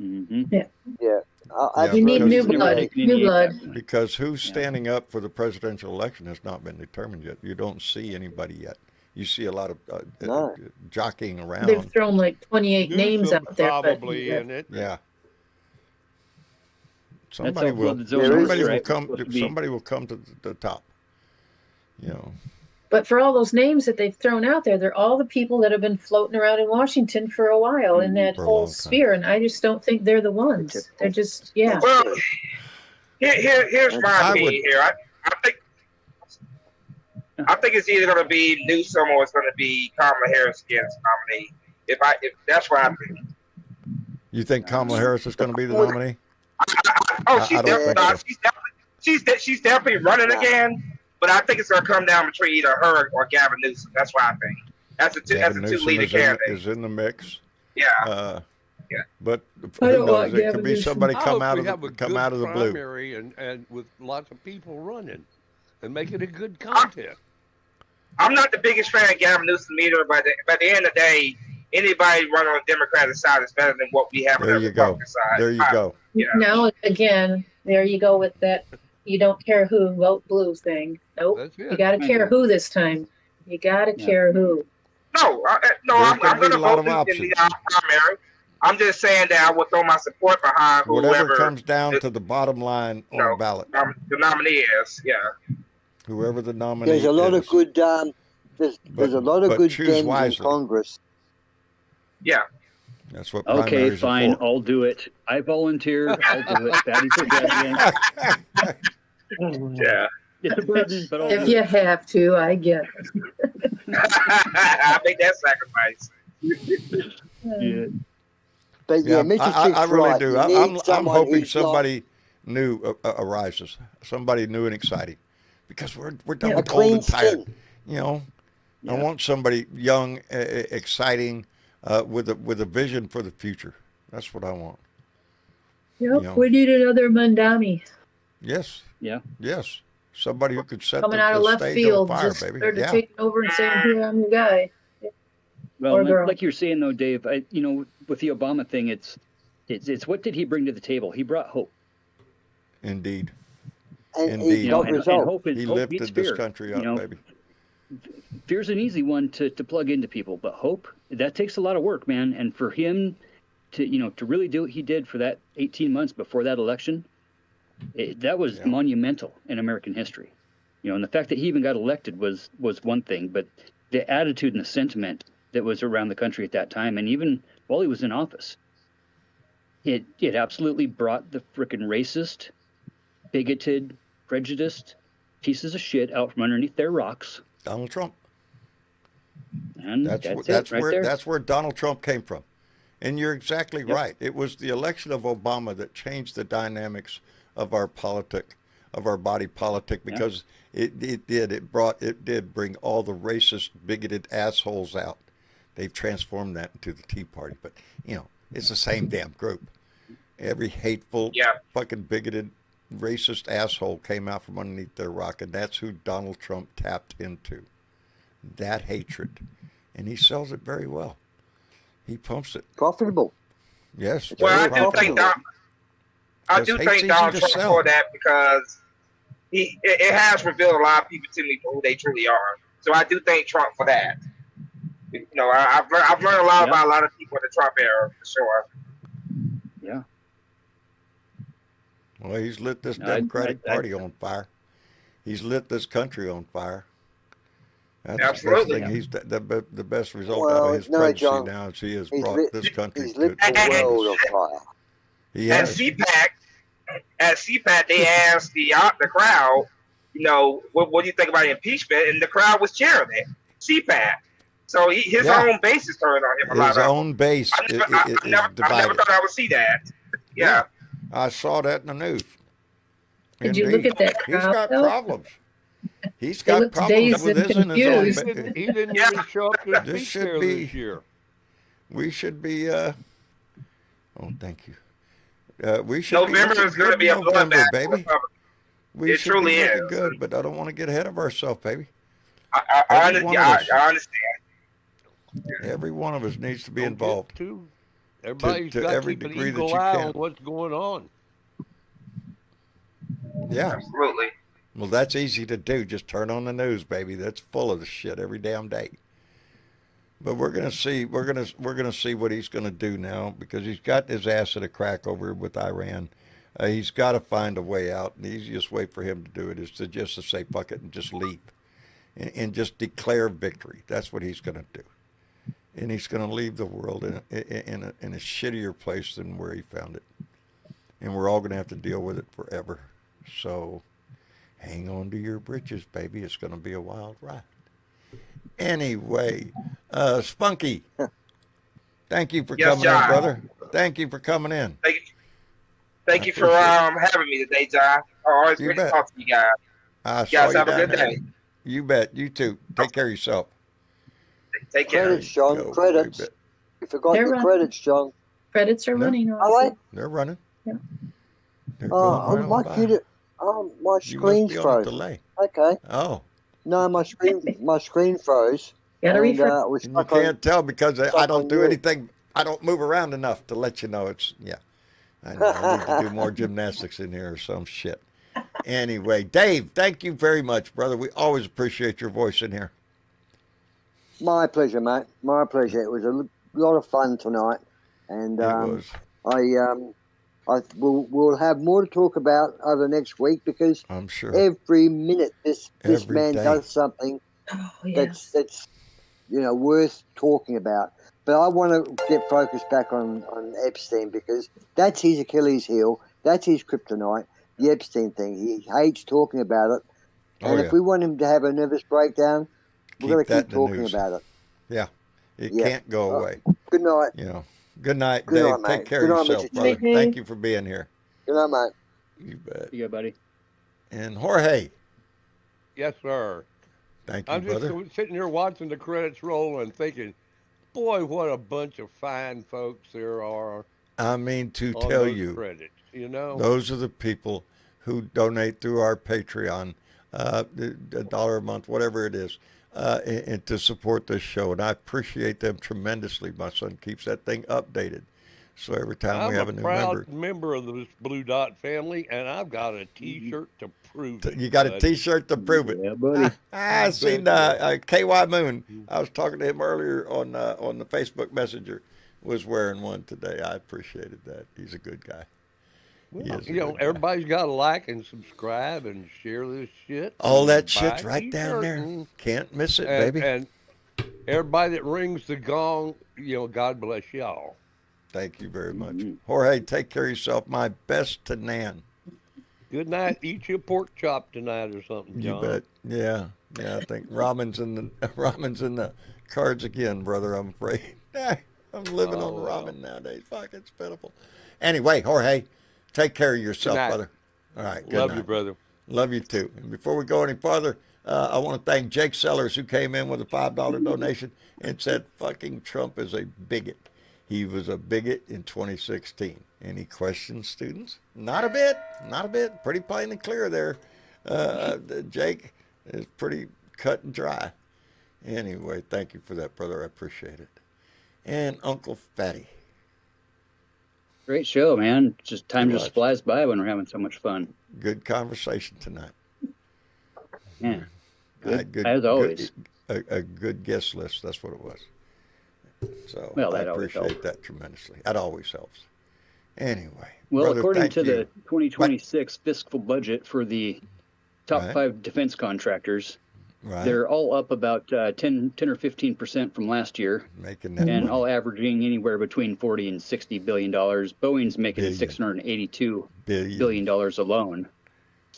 Mm-hmm. Yeah, Yeah, We need because- new blood. New blood. Because who's standing up for the presidential election has not been determined yet. You don't see anybody yet. You see a lot of No. jockeying around. They've thrown like 28 names Newsom out there. probably in it. Yeah. That's Somebody all will. blood zone Somebody is, will right? come. Supposed to be- Somebody will come to the top. You know. But for all those names that they've thrown out there, they're all the people that have been floating around in Washington for a while in that For a whole long time. sphere, and I just don't think they're the ones. They're just, yeah. well, here's my I would- opinion here. I think it's either going to be Newsom or it's going to be Kamala Harris against nominee. If that's what I think. You think Kamala Harris is going to be the nominee? Oh, I she's don't definitely think not. so. She's definitely running again. But I think it's going to come down between either her or Gavin Newsom. That's what I think. That's the Gavin two Newsom leading candidates. is in the mix. Yeah. Yeah. But I who don't knows? want It Gavin could be Newsom. somebody I come hope out we of have the a come good out of the blue. primary and with lots of people running and make it a good contest. I'm not the biggest fan of Gavin Newsom either, but at the end of the day, anybody running on the Democratic side is better than what we have on There the you go. Republican side. There you go. Yeah. Now, again, there you go with that you don't care who, vote blue thing. Nope. That's You it. got to care who this time. You got to care who. No, There's gonna I'm going be to a lot vote of in the primary. I'm just saying that I will throw my support behind Whatever whoever comes down to the bottom line on the ballot, the nominee is. Yeah. whoever the nominee There's a lot is. of good. There's a lot of but good choose Dems in wisely. Congress. Yeah. That's what Okay, primaries fine. are for. I'll do it. I volunteer. I'll do it. Patty for president. Yeah. It's a burden, but I'll If do you it. have to, I guess. I make that sacrifice. Yeah. But yeah, Yeah, Mr. I Chick's really right. do. You I'm need someone hoping who's not somebody new arises, somebody new and exciting, because we're done a with old clean and tired. skin. You know, I Yeah. want somebody young, exciting, with a vision for the future. That's what I want. Yep, know. we need another Mandami Yes. Yeah. Yes. Somebody who could set coming the, out of the left stage field. on fire, Just baby. started Yeah. taking over and saying, "Here, I'm your guy." Well, Or girl. like you're saying though, Dave, with the Obama thing, it's what did he bring to the table? He brought hope. Indeed. And Indeed. he You know, got and results. hope, He hope lifted beats this fear. country You up, know, baby. fear's an easy one to plug into people, but hope, that takes a lot of work, man. And for him to really do what he did for that 18 months before that election, that was monumental in American history. And the fact that he even got elected was one thing, but the attitude and the sentiment that was around the country at that time, and even while he was in office, it absolutely brought the frickin' racist, bigoted, prejudiced pieces of shit out from underneath their rocks. Donald Trump. And That's where Donald Trump came from. And you're exactly right. It was the election of Obama that changed the dynamics of our body politic, because it did bring all the racist, bigoted assholes out. They've transformed that into the Tea Party, but it's the same damn group. Every hateful, fucking bigoted, racist asshole came out from underneath their rock, and that's who Donald Trump tapped into. That hatred, and he sells it very well. He pumps it. Profitable. Yes. Well, very profitable. I do thank Donald Trump for that, because it has revealed a lot of people to me for who they truly are. So I do thank Trump for that. I've learned a lot about a lot of people in the Trump era, for sure. Yeah. Well, he's lit this Democratic Party on fire. He's lit this country on fire. That's Absolutely. the best thing. He's the best result out of his presidency John, now is he has he's brought lit- this country He's to lit the world on fire. He At has. CPAC, they asked the crowd, what do you think about impeachment? And the crowd was cheering it. CPAC. So his Yeah. own base is turning on him a lot. His own base I is never divided. thought I would see that. Yeah. I saw that in the news. Did you look at that He's crowd, got though? problems. He's They got looked problems dazed with and his in his own. confused. He didn't even show up to the This speech should there be- this year. We should be. Oh, thank you. We should November be is going to be a November, bloodbath, baby. We It should truly be looking is. good, but I don't want to get ahead of ourselves, baby. I Every one of us. understand. Every one of us needs to be Don't get involved. Everybody's to got every to keep an degree that eagle you eye can. on what's going on. Yeah. Absolutely. Well, that's easy to do. Just turn on the news, baby. That's full of the shit every damn day. But we're gonna see. We're gonna see what he's gonna do now because he's got his ass at a crack over with Iran. He's got to find a way out. And the easiest way for him to do it is to say fuck it and just leave, and just declare victory. That's what he's gonna do. And he's gonna leave the world in a shittier place than where he found it. And we're all gonna have to deal with it forever. So. Hang on to your britches, baby. It's going to be a wild ride. Anyway, Spunky, thank you for coming John. in, brother. Thank you for coming in. Thank you for having me today, John. Always You great to bet. talk to you guys. I You saw guys you have a down good there. day. You bet. You too. Take care of yourself. Take care. Credits, John. Go, Credits. baby. You forgot They're the running. credits, John. Credits are No. running. Are also. they? They're running. Yeah. They're Oh, going right my on by. computer. Oh, my You must screen's be on a froze. delay. Okay. Oh, No, my screen froze. Gotta and, refresh. it was and you stuck on- can't tell because I stuck don't on do you. anything. I don't move around enough to let you know it's, yeah. I know. I need to do more gymnastics in here or some shit. Anyway, Dave, thank you very much, brother. We always appreciate your voice in here. My pleasure, mate. My pleasure. It was a lot of fun tonight, and It was. we'll have more to talk about over the next week because I'm sure. every minute this Every man day. does something Oh, yes. that's worth talking about. But I want to get focused back on Epstein because that's his Achilles heel. That's his kryptonite. The Epstein thing. He hates talking about it. Oh, And yeah. if we want him to have a nervous breakdown, we've got to Keep that keep in the talking news. about it. It Yeah. can't go away. Good night. You know. Good night, Good Dave. night, Take mate. care Good of night, yourself, Mr. brother. Dave. Thank you for being here. Good night, mate. You bet. Yeah, buddy. And Jorge, Yes, sir. thank you, I'm just brother. sitting here watching the credits roll and thinking, boy, what a bunch of fine folks there are I mean, to on tell those you, credits. You know, those are the people who donate through our Patreon, $1 a month, whatever it is, and to support this show. And I appreciate them tremendously. My son keeps that thing updated. So every time I'm we have a a new proud member, member of this Blue Dot family, and I've got a T-shirt to prove it. you got a bud. T-shirt to prove it. Yeah, buddy. I seen KY Moon. I was talking to him earlier on the Facebook Messenger. Was wearing one today. I appreciated that. He's a good guy. He Well, is a you know, good guy. everybody's got to like and subscribe and share this shit. All and that buy shit's a right down T-shirt there. and- Can't miss it, And, baby. and everybody that rings the gong, God bless y'all. Thank you very much. Mhm. Jorge, take care of yourself. My best to Nan. Good night. Eat you a pork chop tonight or something, You John. bet. Yeah. I think ramen's in the cards again, brother, I'm afraid. I'm living on Oh, well. ramen nowadays. Fuck, it's pitiful. Anyway, Jorge, take care of yourself, Good night. brother. All right. Good Love night. you, brother. Love you too. And before we go any farther, I want to thank Jake Sellers, who came in with a $5 donation and said, fucking Trump is a bigot. He was a bigot in 2016. Any questions, students? Not a bit. Not a bit. Pretty plain and clear there. Jake is pretty cut and dry. Anyway, thank you for that, brother. I appreciate it. And Uncle Fatty. Great show, man. Just time It just was. flies by when we're having so much fun. Good conversation tonight. Yeah. I had As always. A good guest list. That's what it was. So Well, I that always appreciate helps. that tremendously. That always helps. Anyway, Well, brother, according thank to you. the 2026 fiscal budget for the top Right. 5 defense contractors, right, they're all up about 10 or 15% from last year, making that and money. all averaging anywhere between 40 and 60 billion dollars. Boeing's making Billion. 682 billion. billion dollars alone.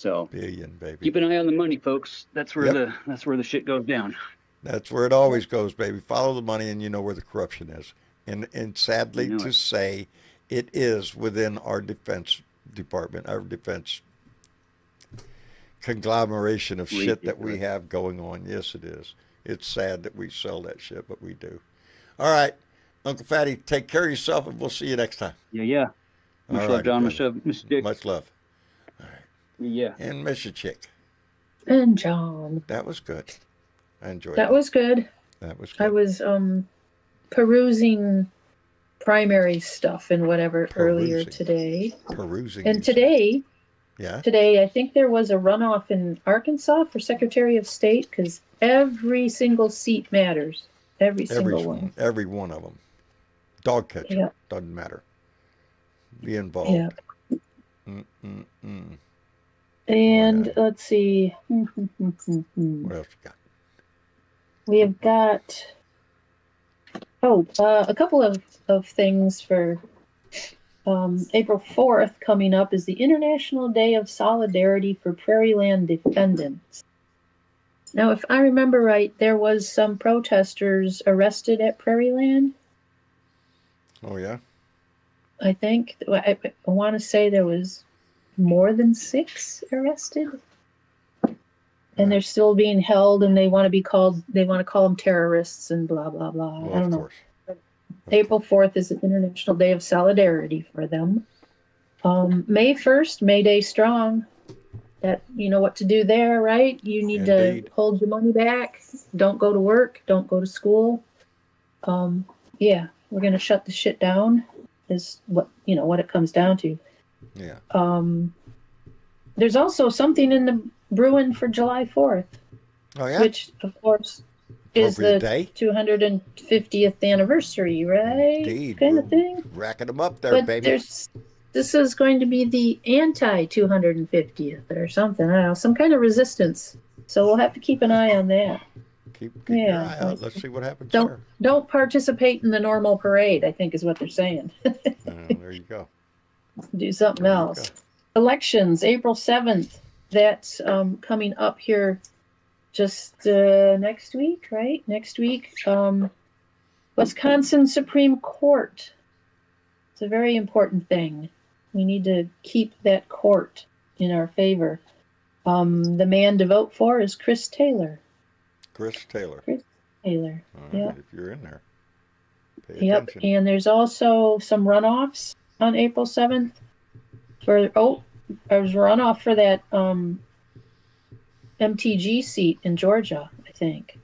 So Billion, baby. keep an eye on the money, folks. That's where Yep. that's where the shit goes down. That's where it always goes, baby. Follow the money, and you know where the corruption is. And sadly You know to it. say, it is within our defense department, our defense conglomeration of shit that we Ridiculous. have going on. Yes, it is. It's sad that we sell that shit, but we do. All right, Uncle Fatty, take care of yourself, and we'll see you next time. Yeah. Much All love, righty, John. Much brother. love, Mr. Dick. Much love. Yeah. And Mr. Chick. And John. That was good. I enjoyed That was good. That was I good. was perusing primary stuff and whatever earlier Perusing. today. Perusing. And you said. today, Yeah. I think there was a runoff in Arkansas for Secretary of State because every single seat matters. Every single one. Every one of them. Dog catcher. Yeah. Doesn't matter. Be involved. Yeah. Mm-mm-mm. And Yeah. let's see. What else you got? We have got a couple of things for April 4th coming up is the International Day of Solidarity for Prairie Land Defendants. Now, if I remember right, there was some protesters arrested at Prairie Land. Oh, yeah? I think I want to say there was more than 6 arrested. And they're still being held, and they want to call them terrorists and blah, blah, blah. Well, I don't of know. course. April 4th is the International Day of Solidarity for them. May 1st, May Day Strong. That, you know what to do there, right? You need Indeed. to hold your money back. Don't go to work. Don't go to school. Yeah, we're going to shut the shit down is what it comes down to. Yeah. There's also something in the brewing for July 4th, Oh, yeah? which, of course, is the Appropriate day? 250th anniversary, right? Indeed. Kind We're of thing. racking them up there, But baby. this is going to be the anti-250th or something. I don't know, some kind of resistance. So we'll have to keep an eye on that. Keep your Yeah. eye out. Let's see what happens there. Don't participate in the normal parade, I think is what they're saying. There you go. Do something There you else. Elections, April 7th. That's coming up here just next week, right? Next week. Wisconsin Supreme Court. It's a very important thing. We need to keep that court in our favor. The man to vote for is Chris Taylor. Chris Taylor. Taylor. All right, Yeah. if you're in there, pay Yep. attention. And there's also some runoffs on April 7th. There's a runoff for that MTG seat in Georgia, I think.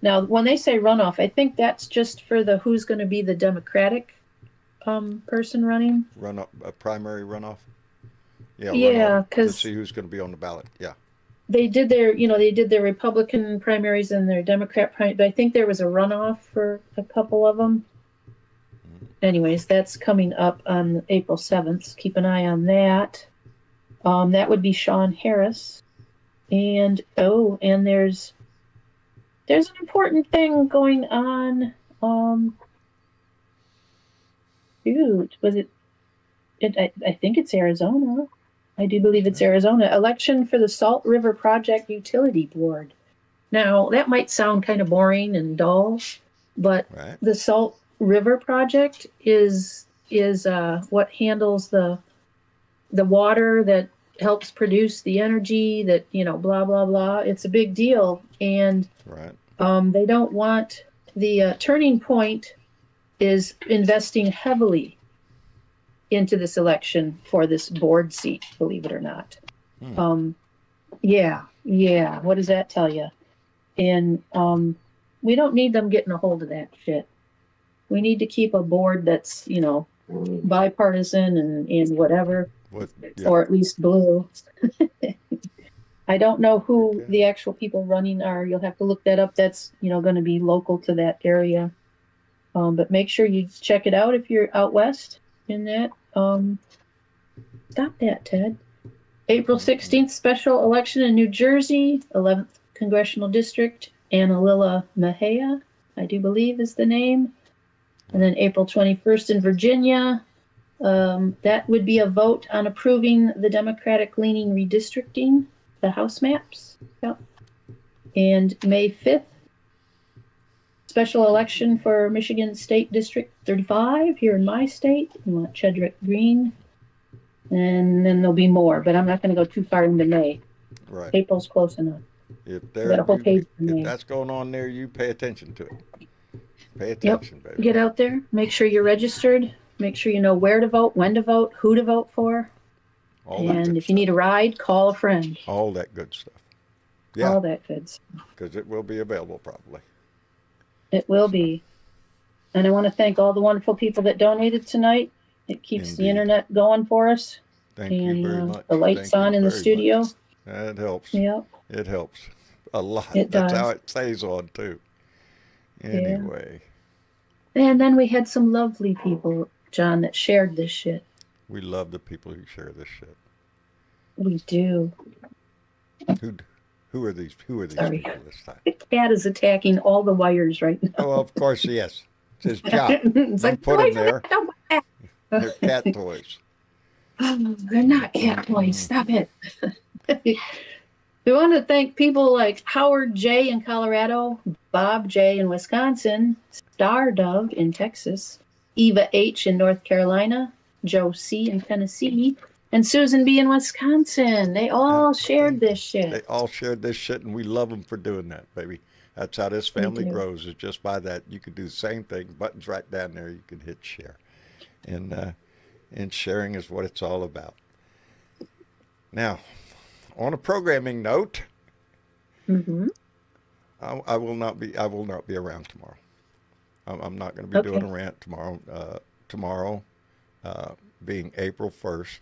Now, when they say runoff, I think that's just for who's going to be the Democratic person running. A primary runoff? Yeah, Yeah, runoff to 'cause see who's going to be on the ballot. Yeah. They did their Republican primaries and their Democrat primaries, but I think there was a runoff for a couple of them. Anyways, that's coming up on April 7th. Keep an eye on that. That would be Sean Harris. And there's an important thing going on. Was it? I think it's Arizona. I do believe it's Arizona. Election for the Salt River Project Utility Board. Now, that might sound kind of boring and dull, but Right. the Salt River Project is what handles the water that helps produce the energy that, blah, blah, blah. It's a big deal. And Right. they don't want the Turning Point is investing heavily into this election for this board seat, believe it or not. Yeah. What does that tell you? And we don't need them getting a hold of that shit. We need to keep a board that's, bipartisan and whatever, or at least blue. I don't know who the actual people running are. You'll have to look that up. That's, going to be local to that area. But make sure you check it out if you're out west in that. Stop that, Ted. April 16th, special election in New Jersey, 11th Congressional District, Annalila Mejia, I do believe is the name. And then April 21st in Virginia, That would be a vote on approving the Democratic leaning redistricting, the House maps. Yep. And May 5th, special election for Michigan State District 35 here in my state. We want Chedrick Green. And then there'll be more, but I'm not going to go too far into May. Right. April's close enough. If We got a whole page for May. that's going on there, you pay attention to it. Pay attention, baby. Get out there. Make sure you're registered. Make sure you know where to vote, when to vote, who to vote for. And if you need a ride, call a friend. All that good stuff. Yeah. All that good stuff. Because it will be available probably. It will be. And I want to thank all the wonderful people that donated tonight. It keeps the Indeed. internet going for us. Thank and you very much. the lights Thank on you in the very studio. much. That helps. Yep. It helps a lot. It That's does. how it stays on too. Anyway, And then we had some lovely people, John, that shared this shit. we love the people who share this shit. We do. Who are these? Who are these Sorry. people this time? The cat is attacking all the wires right now. Oh, of course, yes. It's his job. It's You like, put "Why them there. don't I-" They're cat toys. Oh, they're not cat toys. Stop it. We want to thank people like Howard J. in Colorado, Bob J. in Wisconsin, Star Dove in Texas, Eva H. in North Carolina, Joe C. in Tennessee, and Susan B. in Wisconsin. They all shared this shit. They all shared this shit, and we love them for doing that, baby. That's how this family do. grows. Is just by that. You could do the same thing. Buttons right down there. You can hit share, and sharing is what it's all about. Now, on a programming note, Mm-hmm. I will not be around tomorrow. I'm not going to be doing a rant tomorrow. Tomorrow, being April 1st,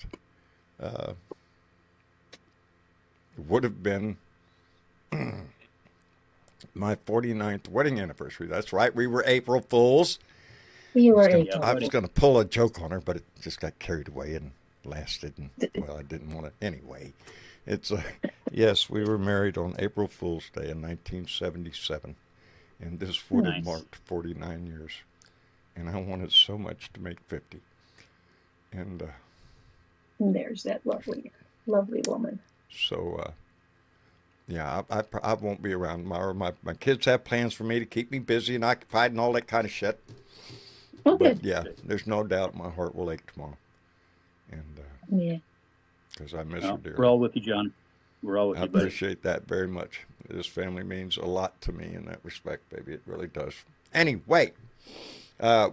would have been my 49th wedding anniversary. That's right. We were April Fools. You were I was going to pull a joke on her, but it just got carried away and lasted. And, well, I didn't want to. Anyway, it's yes, we were married on April Fool's Day in 1977. And this would have marked 49 years. And I wanted so much to make 50. And there's that lovely, lovely woman. so, yeah, I won't be around tomorrow. My kids have plans for me to keep me busy and occupied and all that kind of shit. Oh, But good. yeah, there's no doubt my heart will ache tomorrow. And Yeah. because I miss her dearly. We're all with you, John. We're all with I you, buddy. appreciate that very much. This family means a lot to me in that respect, baby. It really does. Anyway,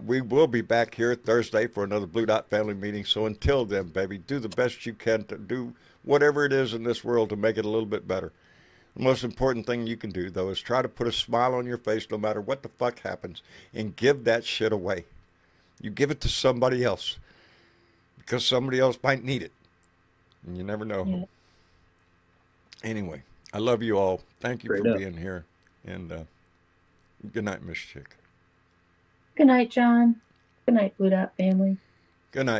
we will be back here Thursday for another Blue Dot family meeting. So until then, baby, do the best you can to do whatever it is in this world to make it a little bit better. The most important thing you can do, though, is try to put a smile on your face no matter what the fuck happens and give that shit away. You give it to somebody else because somebody else might need it. And you never know. Yeah. Anyway, I love you all. Thank you Straight for up. being here. And good night, Miss Chick. Good night, John. Good night, Blue Dot family. Good night.